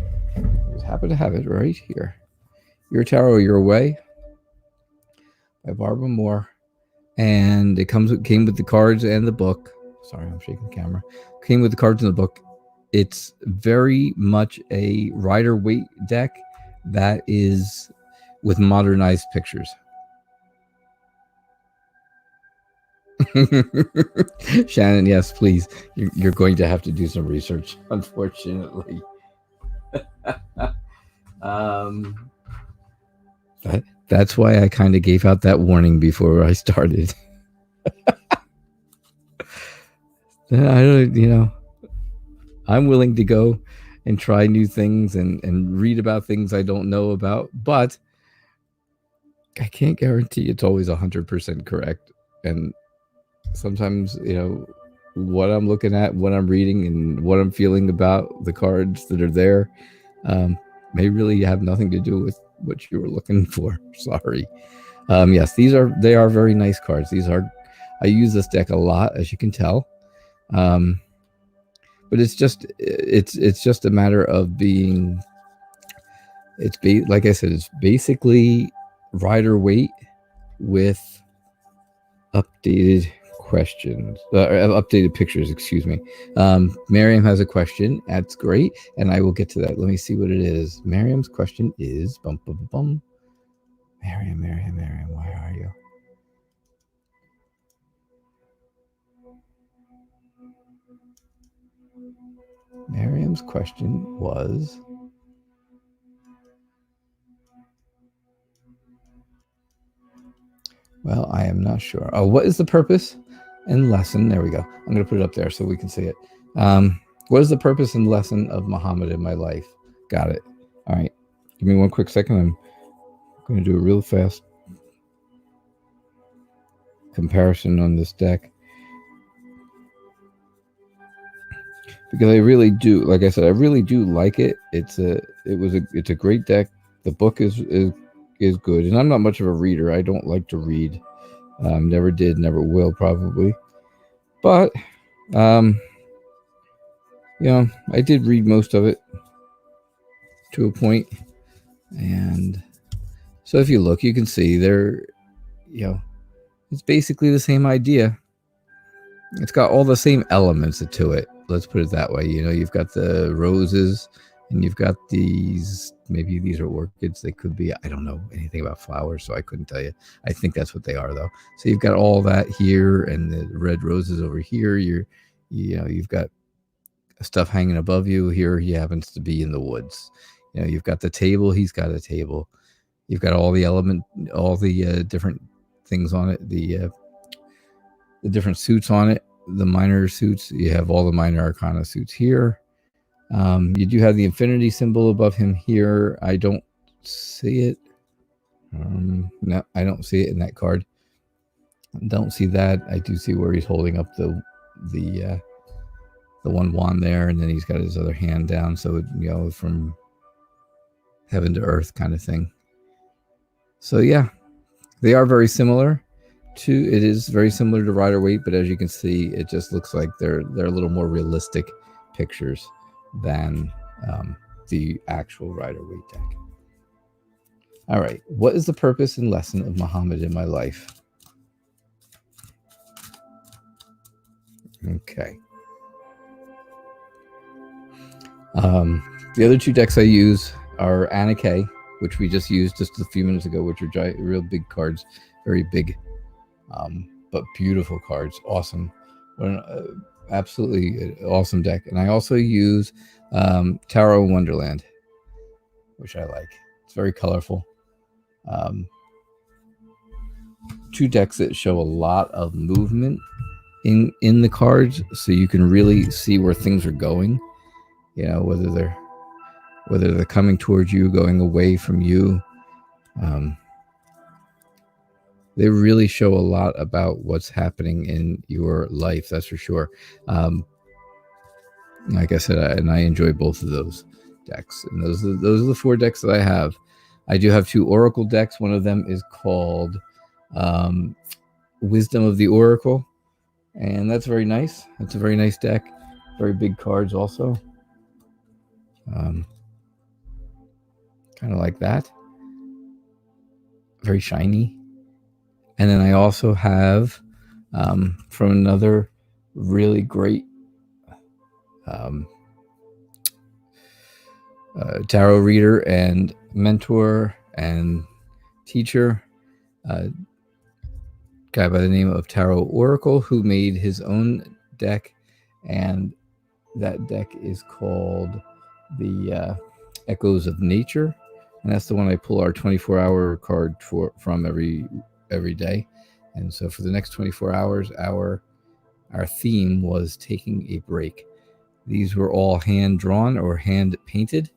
[SPEAKER 1] just happen to have it right here. Your Tarot, Your Way by Barbara Moore. And it came with the cards and the book. Sorry, I'm shaking the camera. Came with the cards and the book. It's very much a Rider-Waite deck that is with modernized pictures. Shannon, yes, please. You're going to have to do some research, unfortunately. That's why I kind of gave out that warning before I started. I don't, I'm willing to go and try new things and read about things I don't know about, but I can't guarantee it's always 100% correct. And sometimes, what I'm looking at, what I'm reading, and what I'm feeling about the cards that are there may really have nothing to do with what you were looking for. Sorry. Yes, they are very nice cards. I use this deck a lot, as you can tell. But it's just a matter of being. Like I said, it's basically Rider-Waite with updated questions, updated pictures. Excuse me. Miriam has a question. That's great, and I will get to that. Let me see what it is. Miriam's question is Miriam, where are you? Miriam's question was, well, I am not sure. Oh, what is the purpose and lesson? There we go. I'm going to put it up there so we can see it. What is the purpose and lesson of Muhammad in my life? Got it. All right. Give me one quick second. I'm going to do a real fast comparison on this deck. because I really do, like I said, I really do like it. It's a great deck. The book is good, and I'm not much of a reader. I don't like to read. Never did, never will, probably. But I did read most of it to a point, and so if you look, you can see there, it's basically the same idea. It's got all the same elements to it. Let's put it that way. You've got the roses, and you've got these. Maybe these are orchids. They could be. I don't know anything about flowers, so I couldn't tell you. I think that's what they are, though. So you've got all that here, and the red roses over here. You've got stuff hanging above you. Here he happens to be in the woods. You've got the table. He's got a table. You've got all the different things on it. The different suits on it, the minor suits. You have all the minor arcana suits here. You do have the infinity symbol above him here. I don't see it. No, I don't see it in that card. Don't see that. I do see where he's holding up the one wand there, and then he's got his other hand down. So from heaven to earth kind of thing. So yeah, they are very similar. It is very similar to Rider-Waite, but as you can see, it just looks like they're a little more realistic pictures than the actual Rider-Waite deck. All right, what is the purpose and lesson of Muhammad in my life? Okay. The other two decks I use are Anna K, which we just used just a few minutes ago, which are real big cards, very big, but beautiful cards. Awesome. Absolutely awesome deck. And I also use Tarot Wonderland, which I like. It's very colorful. Two decks that show a lot of movement in the cards, so you can really see where things are going. Whether they're coming towards you, going away from you. They really show a lot about what's happening in your life. That's for sure. Like I said, I enjoy both of those decks, and those are the four decks that I have. I do have two Oracle decks. One of them is called Wisdom of the Oracle, and that's very nice. That's a very nice deck. Very big cards also. Kind of like that. Very shiny. And then I also have from another really great tarot reader and mentor and teacher, guy by the name of Tarot Oracle, who made his own deck, and that deck is called the Echoes of Nature, and that's the one I pull our 24-hour card from every day. And so for the next 24 hours, our theme was taking a break. These were all hand drawn or hand painted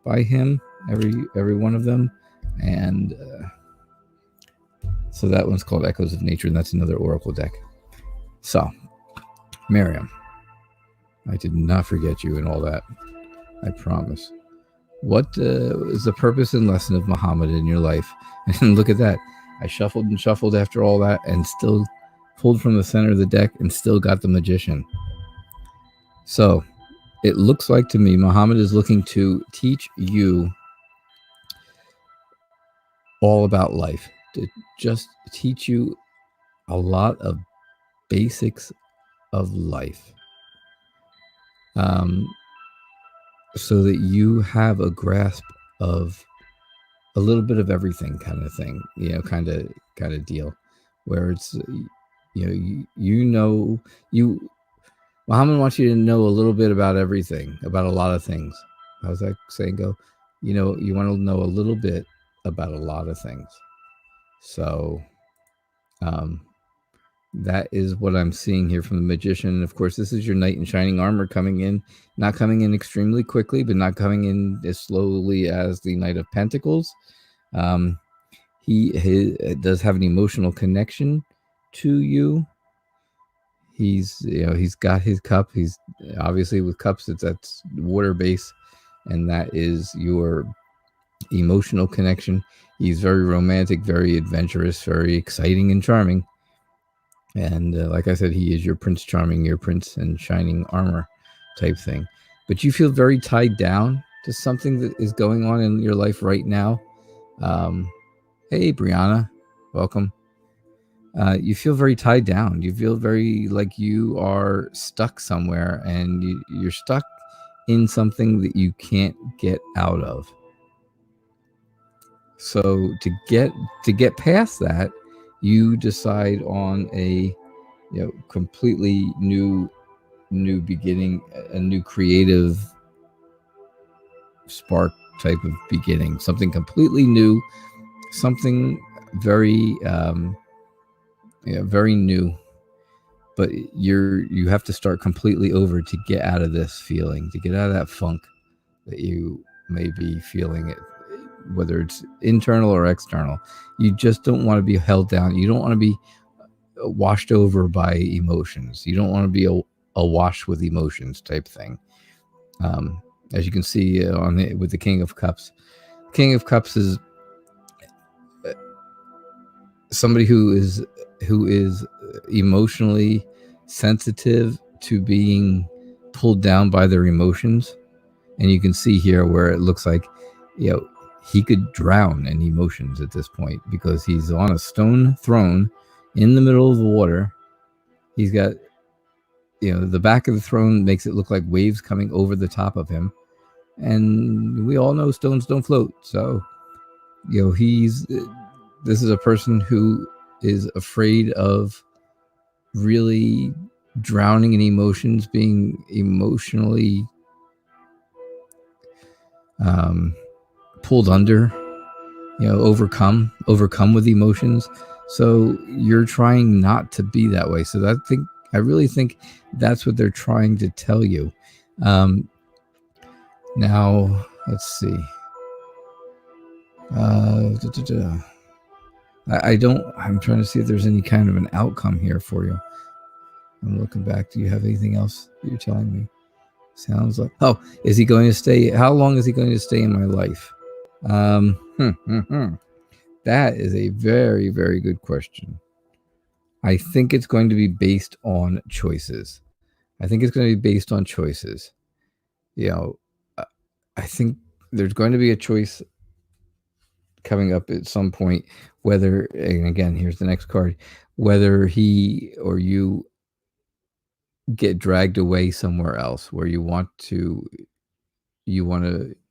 [SPEAKER 1] by him, every one of them. And so that one's called Echoes of Nature, and that's another Oracle deck. So, Miriam, I did not forget you and all that. I promise. What is the purpose and lesson of Muhammad in your life? And look at that. I shuffled and shuffled after all that and still pulled from the center of the deck and still got the Magician. So it looks like to me Muhammad is looking to teach you all about life, to just teach you a lot of basics of life. So that you have a grasp of a little bit of everything kind of thing, kind of deal, where it's, Muhammad wants you to know a little bit about everything, about a lot of things. How's that saying go? You want to know a little bit about a lot of things. So, that is what I'm seeing here from the Magician. And of course, this is your Knight in Shining Armor coming in, not coming in extremely quickly, but not coming in as slowly as the Knight of Pentacles. He does have an emotional connection to you. he's got his cup. He's obviously with cups, that's water base, and that is your emotional connection. He's very romantic, very adventurous, very exciting and charming. And like I said, he is your Prince Charming, your Prince in shining armor type thing. But you feel very tied down to something that is going on in your life right now. Hey, Brianna, welcome. You feel very tied down. You feel very like you are stuck somewhere, and you're stuck in something that you can't get out of. So to get past that, you decide on a completely new beginning, a new creative spark type of beginning, something completely new, something very very new. But you have to start completely over to get out of this feeling, to get out of that funk that you may be feeling it, whether it's internal or external. You just don't want to be held down. You don't want to be washed over by emotions. You don't want to be awash with emotions type thing. As you can see with the King of Cups. King of Cups is somebody who is emotionally sensitive to being pulled down by their emotions. And you can see here where it looks like he could drown in emotions at this point, because he's on a stone throne in the middle of the water. He's got the back of the throne makes it look like waves coming over the top of him, and we all know stones don't float. So this is a person who is afraid of really drowning in emotions, being emotionally pulled under, overcome with emotions. So you're trying not to be that way. So I really think that's what they're trying to tell you. Now let's see. I'm trying to see if there's any kind of an outcome here for you. I'm looking back. Do you have anything else you're telling me? Sounds like, is he going to stay? How long is he going to stay in my life? That is a very, very good question. I think it's going to be based on choices. I think I think there's going to be a choice coming up at some point, whether, and again, here's the next card, whether he or you get dragged away somewhere else where you want to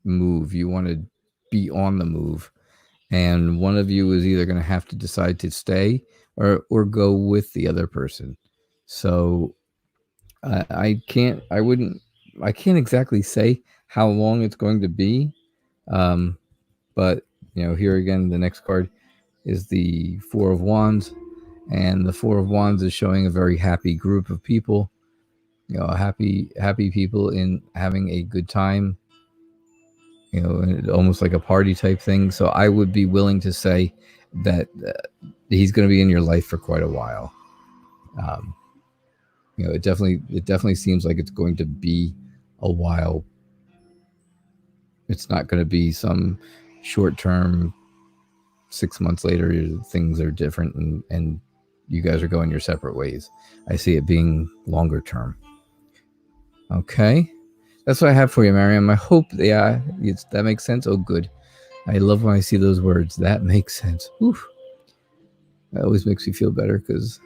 [SPEAKER 1] move, you want to be on the move, and one of you is either going to have to decide to stay or go with the other person. So I can't exactly say how long it's going to be, but here again, the next card is the Four of Wands, and the Four of Wands is showing a very happy group of people, happy people in having a good time, almost like a party type thing. So I would be willing to say that he's going to be in your life for quite a while. It definitely seems like it's going to be a while. It's not going to be some short term, 6 months later things are different and you guys are going your separate ways. I see it being longer term. Okay, that's what I have for you, Mariam. I hope that makes sense. Oh, good. I love when I see those words. That makes sense. Oof. That always makes me feel better, because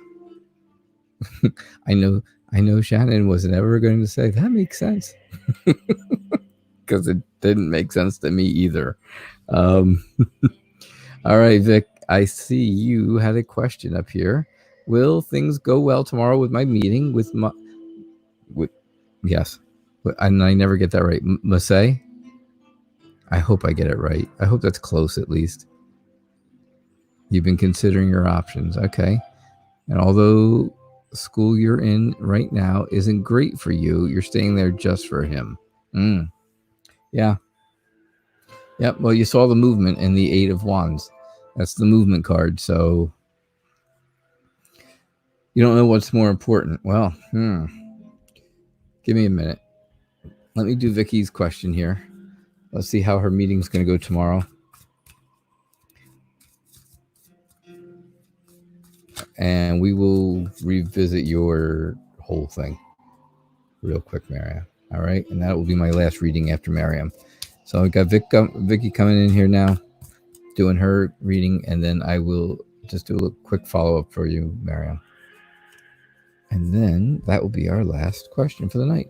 [SPEAKER 1] I know Shannon was never going to say that makes sense, because it didn't make sense to me either. All right, Vic, I see you had a question up here. Will things go well tomorrow with my meeting with yes, and I never get that right. Masay? I hope I get it right. I hope that's close at least. You've been considering your options. Okay. And although the school you're in right now isn't great for you, you're staying there just for him. Yeah. Yep. Well, you saw the movement in the Eight of Wands. That's the movement card. So You don't know what's more important. Well, give me a minute. Let me do Vicky's question here. Let's see how her meeting's going to go tomorrow. And we will revisit your whole thing real quick, Mariam. All right? And that will be my last reading after Mariam. So I got Vicky coming in here now, doing her reading, and then I will just do a quick follow-up for you, Mariam. And then that will be our last question for the night.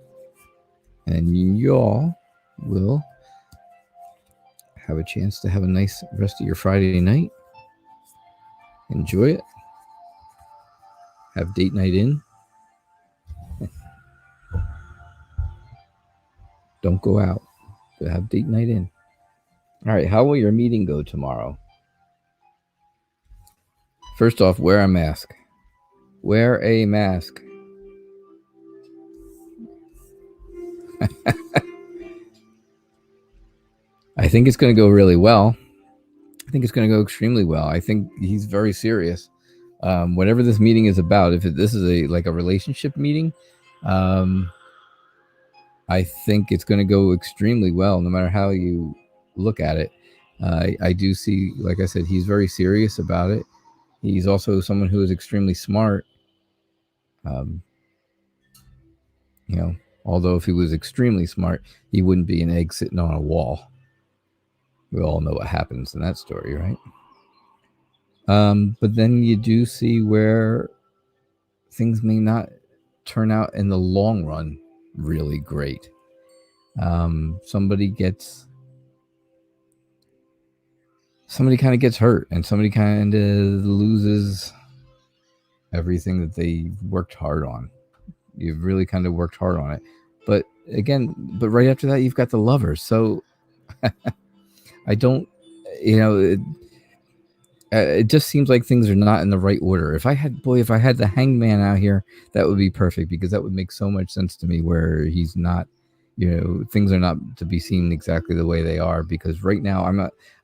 [SPEAKER 1] And y'all will have a chance to have a nice rest of your Friday night. Enjoy it. Have date night in. Don't go out, but have date night in. All right, how will your meeting go tomorrow? First off, wear a mask. Wear a mask. I think it's going to go really well. I think it's going to go extremely well. I think he's very serious. Whatever this meeting is about, if this is a relationship meeting, I think it's going to go extremely well, no matter how you look at it. I do see, like I said, he's very serious about it. He's also someone who is extremely smart. You know, although if he was extremely smart, he wouldn't be an egg sitting on a wall. We all know what happens in that story, right? But then you do see where things may not turn out in the long run really great. Somebody kind of gets hurt, and somebody kind of loses everything that they worked hard on. You've really kind of worked hard on it. But again, right after that, you've got the lovers. So I don't, it just seems like things are not in the right order. If I had the hangman out here, that would be perfect, because that would make so much sense to me, where he's not, things are not to be seen exactly the way they are, because right now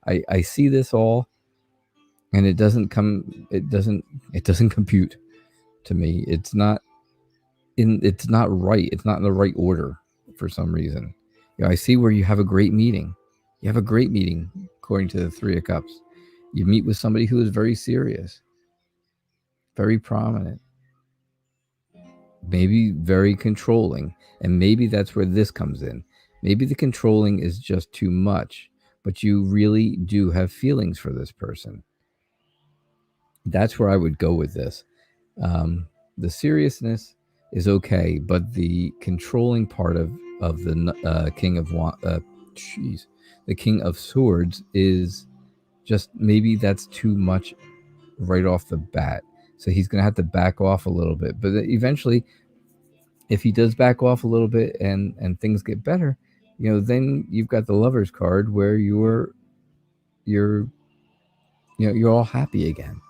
[SPEAKER 1] I see this all, and it doesn't compute to me. It's not right. It's not in the right order for some reason. I see where you have a great meeting. You have a great meeting, according to the Three of Cups. You meet with somebody who is very serious, very prominent, maybe very controlling. And maybe that's where this comes in. Maybe the controlling is just too much, but you really do have feelings for this person. That's where I would go with this. The seriousness is okay, but the controlling part of the the King of Swords is just, maybe that's too much right off the bat. So he's going to have to back off a little bit. But eventually, if he does back off a little bit and things get better, then you've got the Lover's card, where you're all happy again.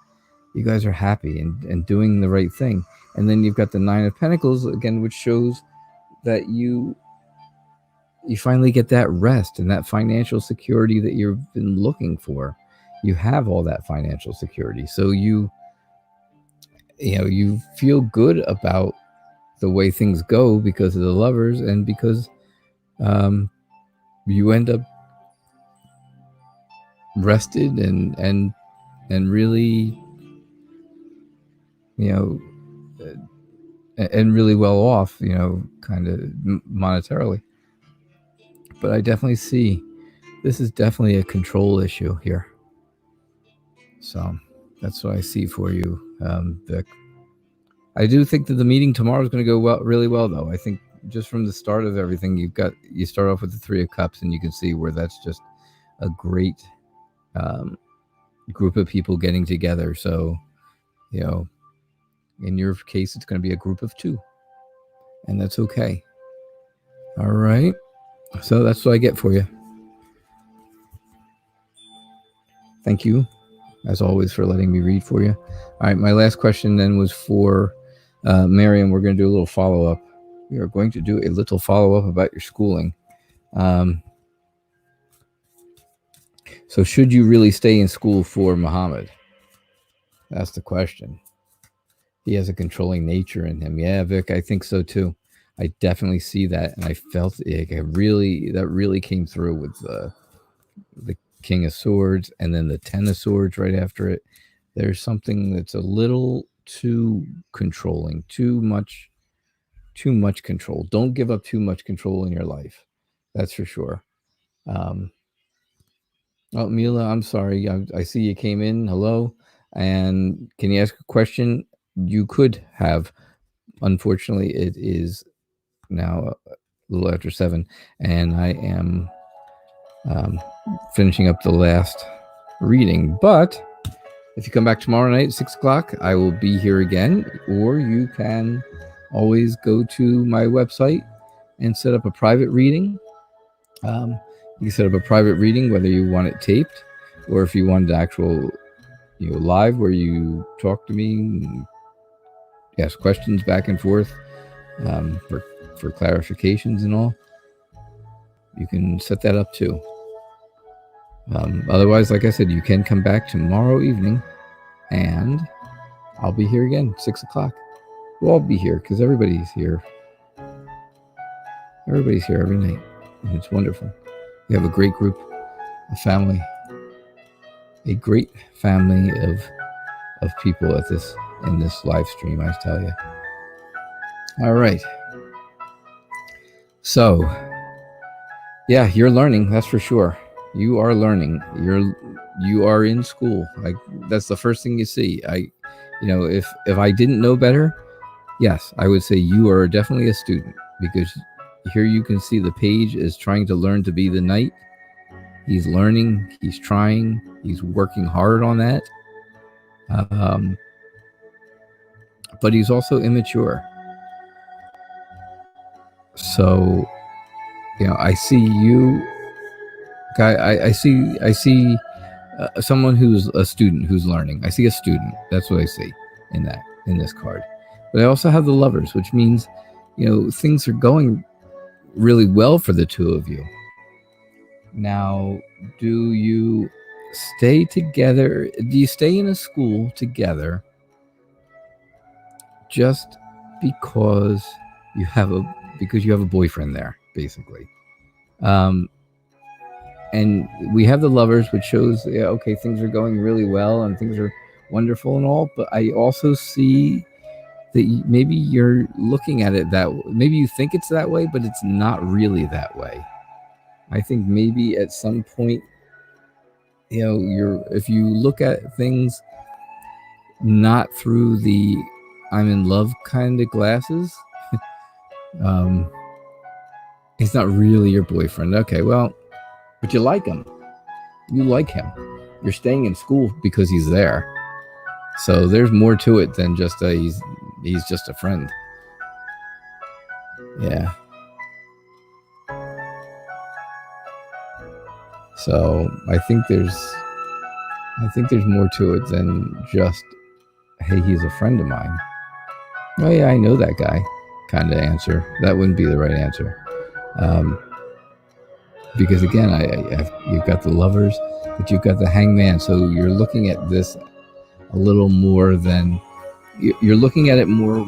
[SPEAKER 1] You guys are happy and doing the right thing. And then you've got the Nine of Pentacles again, which shows that you finally get that rest and that financial security that you've been looking for. You have all that financial security. So you feel good about the way things go because of the Lovers, and because you end up rested and really, and really well off, kind of monetarily. But I definitely see this is definitely a control issue here. So that's what I see for you, Vic. I do think that the meeting tomorrow is going to go really well, though. I think just from the start of everything, you start off with the Three of Cups, and you can see where that's just a great group of people getting together. So, in your case, it's going to be a group of two, and that's okay. All right. So that's what I get for you. Thank you, as always, for letting me read for you. All right. My last question then was for Mariam. We're going to do a little follow-up. We are going to do a little follow-up about your schooling. So should you really stay in school for Muhammad? That's the question. He has a controlling nature in him. Yeah, Vic, I think so too. I definitely see that, and I felt it. That really came through with the King of Swords, and then the Ten of Swords right after it. There's something that's a little too controlling, too much control. Don't give up too much control in your life. That's for sure. Oh, Mila, I'm sorry. I see you came in. Hello. And can you ask a question? You could have. Unfortunately, it is now a little after 7, and I am finishing up the last reading. But if you come back tomorrow night at 6 o'clock, I will be here again. Or you can always go to my website and set up a private reading. You can set up a private reading, whether you want it taped or if you want the actual, live, where you talk to me and ask questions back and forth for clarifications and all. You can set that up too. Otherwise, like I said, you can come back tomorrow evening, and I'll be here again, 6 o'clock. We'll all be here because everybody's here. Everybody's here every night, and it's wonderful. We have a great group, a family, a great family of people in this live stream, I tell you. All right. So, yeah, you're learning, that's for sure. You are learning. You are in school. Like, that's the first thing you see. If I didn't know better, yes, I would say you are definitely a student, because here you can see the page is trying to learn to be the knight. He's learning, he's trying, he's working hard on that. But he's also immature. So, I see you, guy. I see someone who's a student who's learning. I see a student. That's what I see in this card. But I also have the Lovers, which means, things are going really well for the two of you. Now, do you stay together? Do you stay in a school together just because you have a boyfriend there, basically? And we have the Lovers, which shows, okay, things are going really well and things are wonderful and all. But I also see that maybe you're looking at it maybe you think it's that way, but it's not really that way. I think maybe at some point, if you look at things not through the I'm in love kind of glasses, he's not really your boyfriend. Okay, well, but you like him. You like him. You're staying in school because he's there. So there's more to it than just he's just a friend. Yeah. So I think there's more to it than just, hey, he's a friend of mine. Oh yeah, I know that guy kind of answer. That wouldn't be the right answer. Because again, you've got the Lovers, but you've got the Hangman. So you're looking at this a little more than, you're looking at it more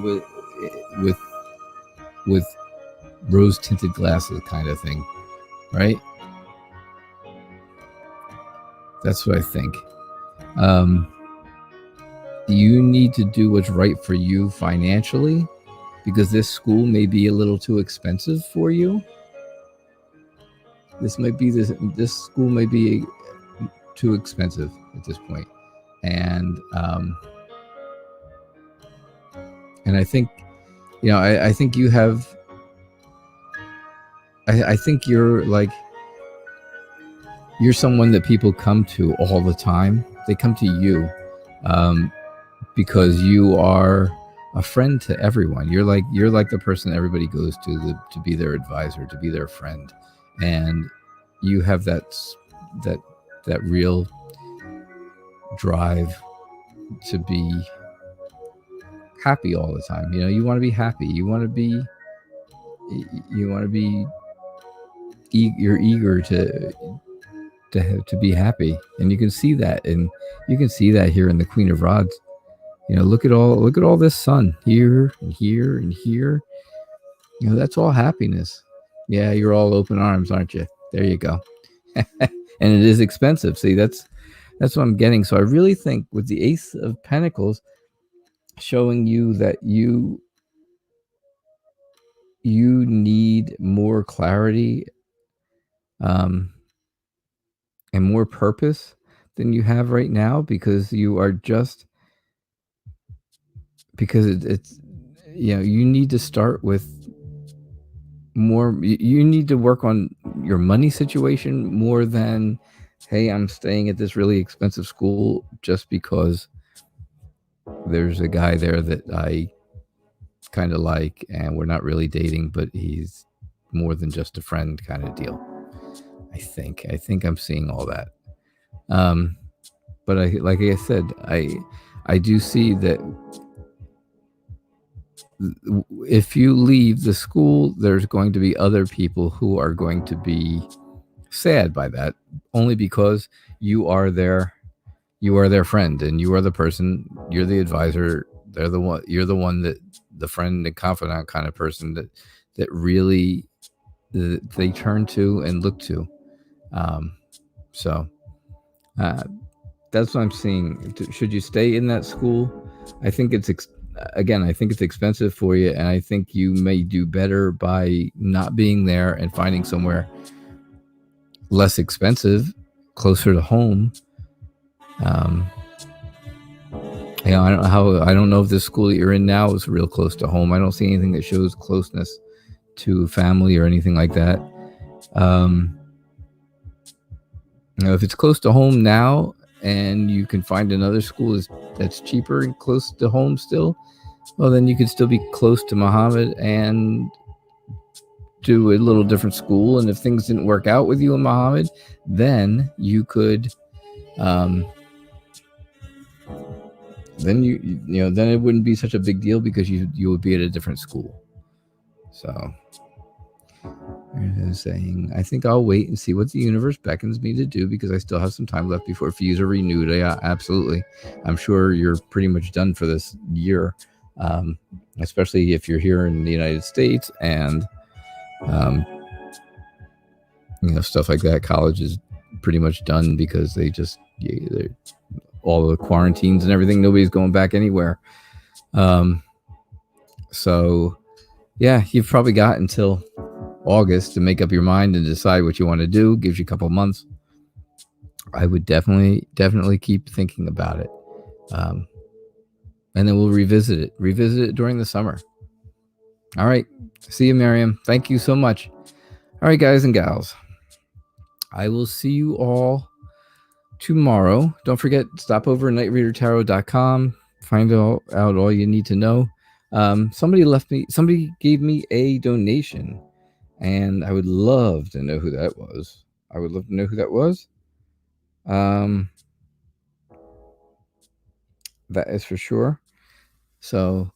[SPEAKER 1] with rose tinted glasses kind of thing, right? That's what I think. You need to do what's right for you financially, because this school may be a little too expensive for you. This school may be too expensive at this point. And I think, I think you have, I think you're someone that people come to all the time. They come to you because you are a friend to everyone. You're like the person everybody goes to be their advisor, to be their friend. And you have that real drive to be happy all the time. You want to be happy. You're eager to be happy, and you can see that, here in the Queen of Rods Look at all this sun here and here and here. That's all happiness. Yeah, you're all open arms, aren't you? There you go. And it is expensive. See, that's what I'm getting. So I really think with the Ace of Pentacles showing you that you need more clarity and more purpose than you have right now, because you are just because it's you need to start with more. You need to work on your money situation more than, hey, I'm staying at this really expensive school just because there's a guy there that I kind of like, and we're not really dating, but he's more than just a friend kind of deal. I think I'm seeing all that. But like I said, I do see that if you leave the school, there's going to be other people who are going to be sad by that, only because you are their friend, and you are the person, you're the advisor, you're the one that the friend and confidant kind of person that really they turn to and look to. So that's what I'm seeing. Should you stay in that school? I think it's expensive for you, and I think you may do better by not being there and finding somewhere less expensive, closer to home. I don't know if this school that you're in now is real close to home. I don't see anything that shows closeness to family or anything like that. If it's close to home now and you can find another school that's cheaper and close to home still, well, then you could still be close to Muhammad and do a little different school. And if things didn't work out with you and Muhammad, then you could, then then it wouldn't be such a big deal because you would be at a different school. So saying, I think I'll wait and see what the universe beckons me to do, because I still have some time left before fees are renewed. Yeah, absolutely. I'm sure you're pretty much done for this year, especially if you're here in the United States, and stuff like that. College is pretty much done because all the quarantines and everything. Nobody's going back anywhere. So yeah, you've probably got until August to make up your mind and decide what you want to do. Gives you a couple months. I would definitely keep thinking about it. And then we'll revisit it during the summer. All right. See you, Miriam. Thank you so much. All right, guys and gals. I will see you all tomorrow. Don't forget, stop over at nightreadertarot.com. Find out all you need to know. Somebody gave me a donation, and I would love to know who that was. That is for sure. So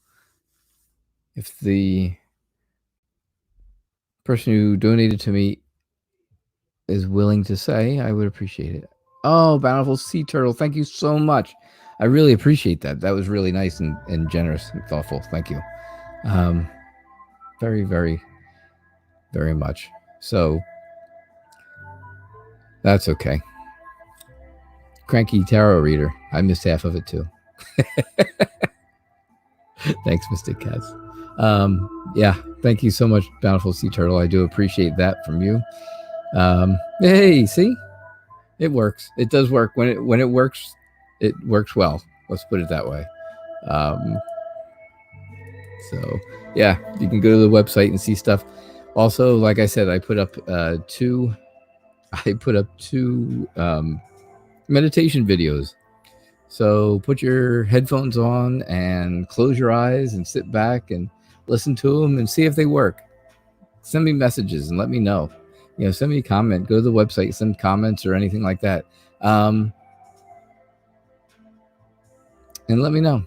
[SPEAKER 1] if the person who donated to me is willing to say, I would appreciate it. Oh, Bountiful Sea Turtle, thank you so much. I really appreciate that. That was really nice and generous and thoughtful. Thank you. Very, very, very much. So that's okay. Cranky tarot reader. I missed half of it too. Thanks, Mystic Cats. Yeah, thank you so much, Bountiful Sea Turtle. I do appreciate that from you. Hey, see? It works. It does work. When it works, it works well. Let's put it that way. So yeah, you can go to the website and see stuff. Also, like I said, I put up two meditation videos. So put your headphones on and close your eyes and sit back and listen to them and see if they work. Send me messages and let me know. Send me a comment. Go to the website, send comments or anything like that. And let me know.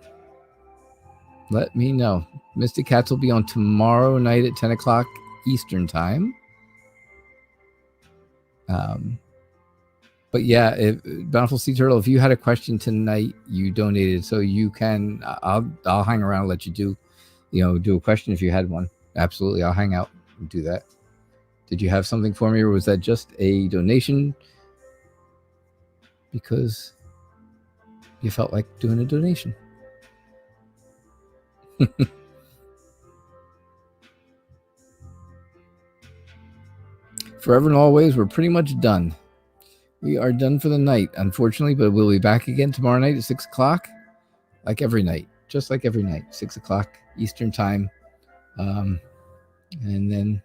[SPEAKER 1] Mystic Cats will be on tomorrow night at 10 o'clock Eastern time. But yeah, Bountiful Sea Turtle, if you had a question tonight, you donated, so you can. I'll hang around and let you do a question if you had one. Absolutely, I'll hang out and do that. Did you have something for me, or was that just a donation because you felt like doing a donation? Forever and always, we're pretty much done. We are done for the night, unfortunately, but we'll be back again tomorrow night at 6 o'clock, like every night, just like every night, 6 o'clock Eastern time. And then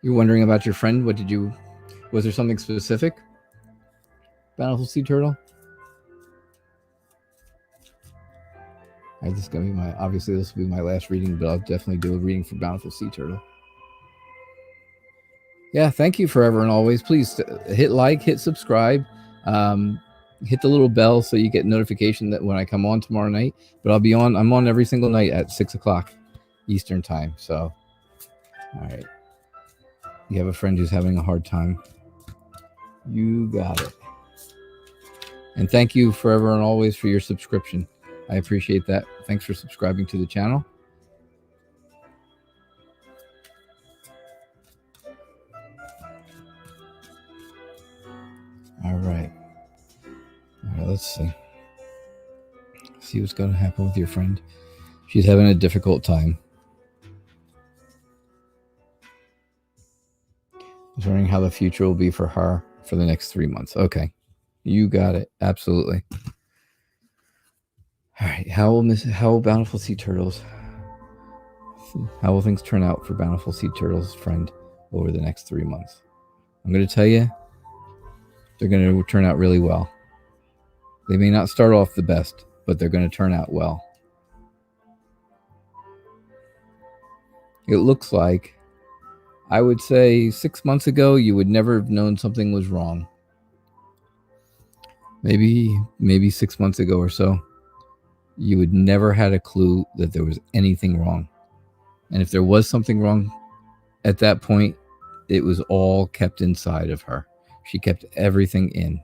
[SPEAKER 1] you're wondering about your friend. Was there something specific? Bountiful Sea Turtle? Obviously this will be my last reading, but I'll definitely do a reading for Bountiful Sea Turtle. Yeah, thank you forever and always. Please hit like, hit subscribe, hit the little bell so you get notification that when I come on tomorrow night. But I'm on every single night at 6 o'clock Eastern time. So, all right. You have a friend who's having a hard time. You got it. And thank you forever and always for your subscription. I appreciate that. Thanks for subscribing to the channel. All right, let's see what's going to happen with your friend. She's having a difficult time. I was wondering how the future will be for her for the next 3 months. Okay, you got it. Absolutely. All right, how will Bountiful Sea Turtles? How will things turn out for Bountiful Sea Turtles' friend over the next 3 months? I'm going to tell you, they're going to turn out really well. They may not start off the best, but they're going to turn out well. It looks like, I would say 6 months ago, you would never have known something was wrong. Maybe 6 months ago or so, you would never had a clue that there was anything wrong. And if there was something wrong at that point, it was all kept inside of her. She kept everything in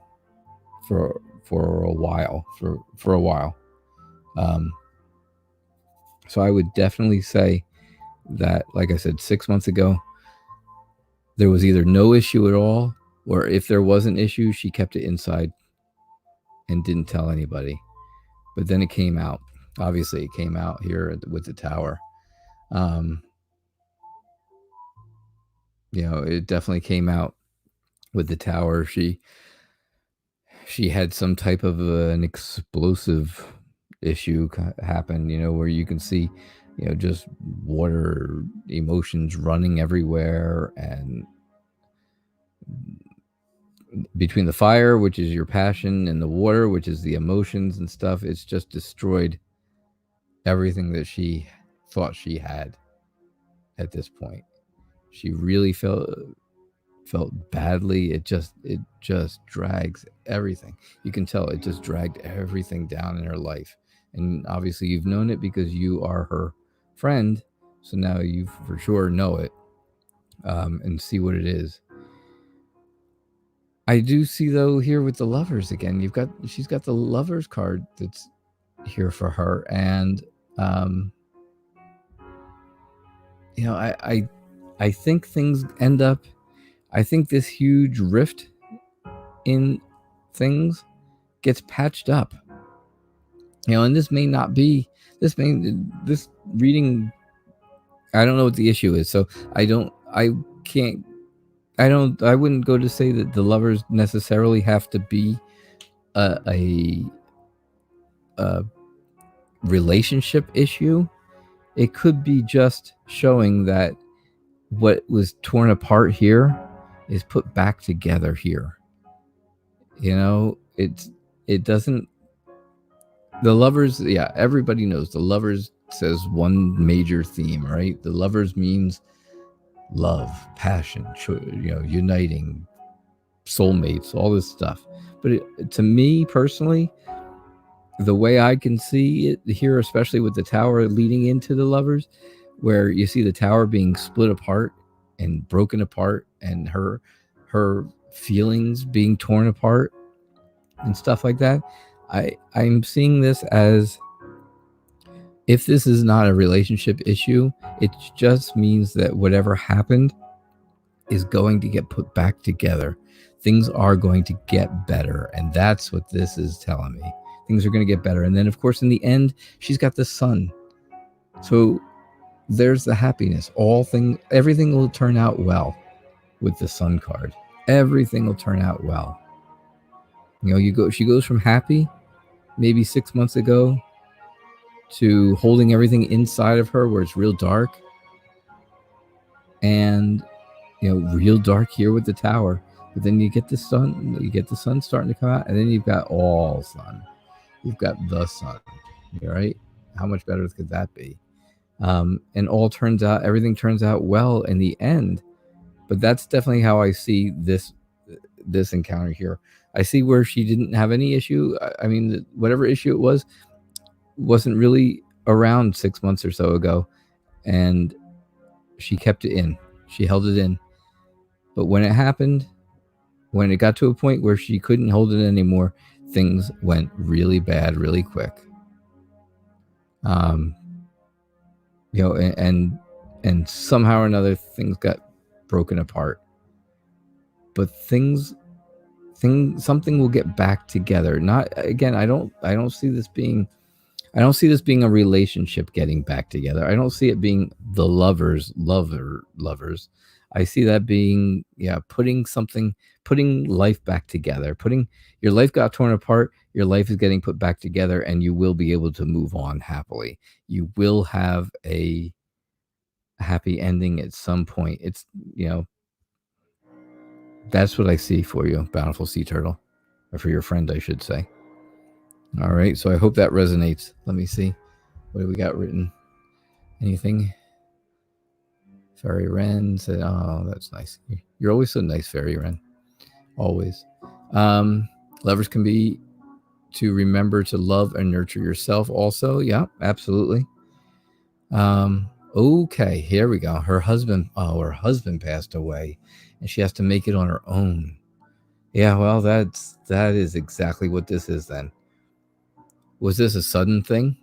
[SPEAKER 1] for a while. So I would definitely say that, like I said, 6 months ago, there was either no issue at all, or if there was an issue, she kept it inside and didn't tell anybody. But then it came out. Obviously, it came out here with the tower. It definitely came out with the tower. She had some type of an explosive issue happen, where you can see, just water, emotions running everywhere, and between the fire, which is your passion, and the water, which is the emotions and stuff, it's just destroyed everything that she thought she had at this point. She really felt badly. It just drags everything. You can tell it just dragged everything down in her life. And obviously you've known it because you are her friend. So now you for sure know it, and see what it is. I do see, though, here with the Lovers again, she's got the Lovers card that's here for her. And, I think things end up, I think this huge rift in things gets patched up. And this may not be, this reading, I don't know what the issue is. So I wouldn't go to say that the Lovers necessarily have to be a relationship issue. It could be just showing that what was torn apart here is put back together here. It doesn't, the Lovers, yeah, everybody knows the Lovers says one major theme, right? The Lovers means love, passion, uniting, soulmates, all this stuff. But to me personally, the way I can see it here, especially with the tower leading into the Lovers, where you see the tower being split apart and broken apart, and her feelings being torn apart, and stuff like that. I'm seeing this as, if this is not a relationship issue, it just means that whatever happened is going to get put back together. Things are going to get better. And that's what this is telling me. Things are going to get better. And then, of course, in the end, she's got the sun. So there's the happiness. Everything will turn out well with the sun card. Everything will turn out well. She goes from happy maybe 6 months ago to holding everything inside of her where it's real dark, and real dark here with the tower. But then you get the sun starting to come out, and then you've got all sun. You've got the sun, right? How much better could that be? And everything turns out well in the end. But that's definitely how I see this encounter here. I see where she didn't have any issue. I mean, whatever issue it wasn't really around 6 months or so ago, and she kept it in. She held it in. But when it happened, when it got to a point where she couldn't hold it anymore, things went really bad really quick. And somehow or another things got broken apart. But something will get back together. Not again, I don't see this being a relationship getting back together. I don't see it being the lovers. I see that being, putting life back together. Your life got torn apart, your life is getting put back together, and you will be able to move on happily. You will have a happy ending at some point. It's, that's what I see for you, Bountiful Sea Turtle. Or for your friend, I should say. All right, so I hope that resonates. Let me see. What do we got written? Anything? Fairy Wren said, oh, that's nice. You're always so nice, Fairy Wren. Always. Lovers can be to remember to love and nurture yourself also. Yeah, absolutely. Okay, here we go. Her husband passed away, and she has to make it on her own. Yeah, well, that is exactly what this is then. Was this a sudden thing?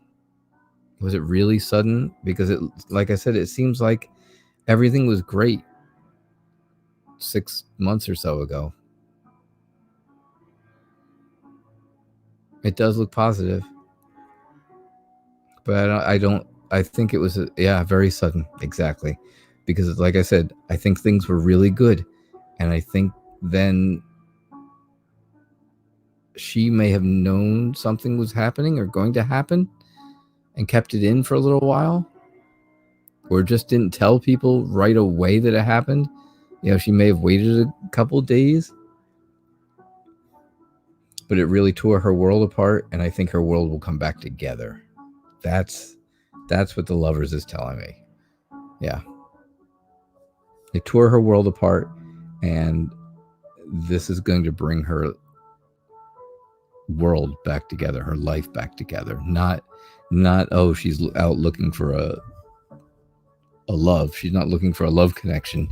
[SPEAKER 1] Was it really sudden? Because like I said, it seems like everything was great 6 months or so ago. It does look positive, but I think it was very sudden. Exactly. Because like I said, I think things were really good, and I think then she may have known something was happening or going to happen and kept it in for a little while, or just didn't tell people right away that it happened. She may have waited a couple days, but it really tore her world apart, and I think her world will come back together. That's what the Lovers is telling me. Yeah. It tore her world apart, and this is going to bring her world back together, her life back together. Not she's out looking for a love. She's not looking for a love connection.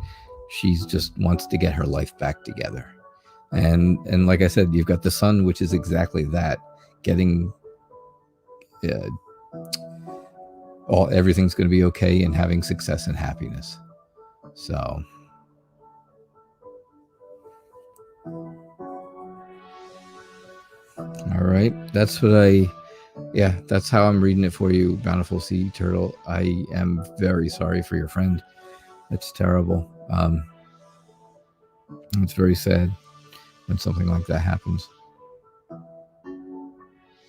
[SPEAKER 1] She's just wants to get her life back together. And like I said, you've got the sun, which is exactly that, getting everything's going to be okay and having success and happiness. So all right, that's how I'm reading it for you, Bountiful Sea Turtle. I am very sorry for your friend. It's terrible. It's very sad when something like that happens.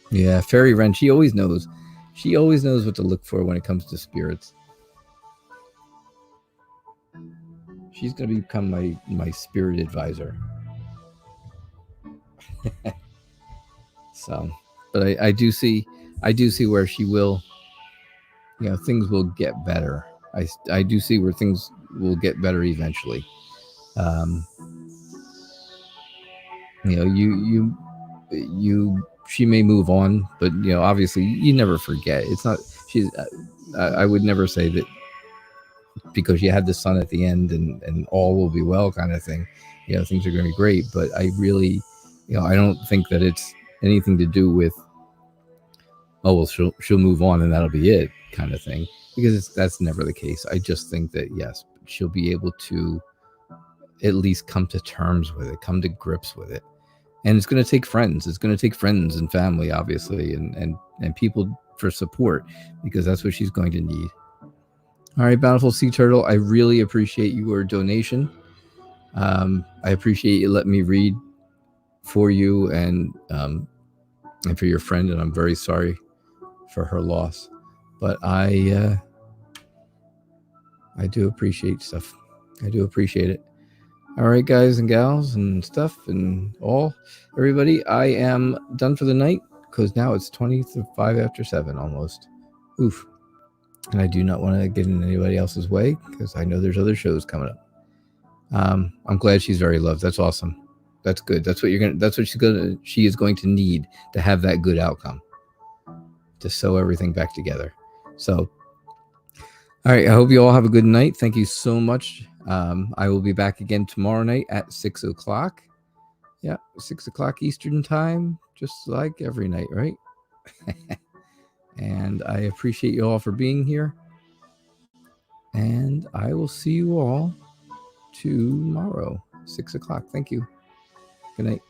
[SPEAKER 1] Yeah, Fairy Wren, she always knows what to look for when it comes to spirits. She's going to become my spirit advisor. So, but I do see where she will, things will get better. I do see where things will get better eventually. She may move on, but obviously you never forget. It's not, I would never say that because you had the sun at the end and all will be well kind of thing. Things are going to be great, but I really I don't think that it's anything to do with, oh well, she'll move on and that'll be it kind of thing, because that's never the case. I just think that yes, she'll be able to at least come to terms with it, come to grips with it. And it's going to take friends. It's going to take friends and family, obviously, and people for support, because that's what she's going to need. All right, Bountiful Sea Turtle, I really appreciate your donation. I appreciate you letting me read for you and for your friend, and I'm very sorry for her loss. But I do appreciate stuff. I do appreciate it. All right, guys and gals and stuff and everybody, I am done for the night, because now it's 25 after 7 almost. Oof. And I do not want to get in anybody else's way, because I know there's other shows coming up. I'm glad she's very loved. That's awesome. That's good. That's what she is going to need to have that good outcome, to sew everything back together. So, all right, I hope you all have a good night. Thank you so much. I will be back again tomorrow night at 6 o'clock. Yeah, 6 o'clock Eastern time, just like every night, right? And I appreciate you all for being here. And I will see you all tomorrow, 6 o'clock. Thank you. Good night.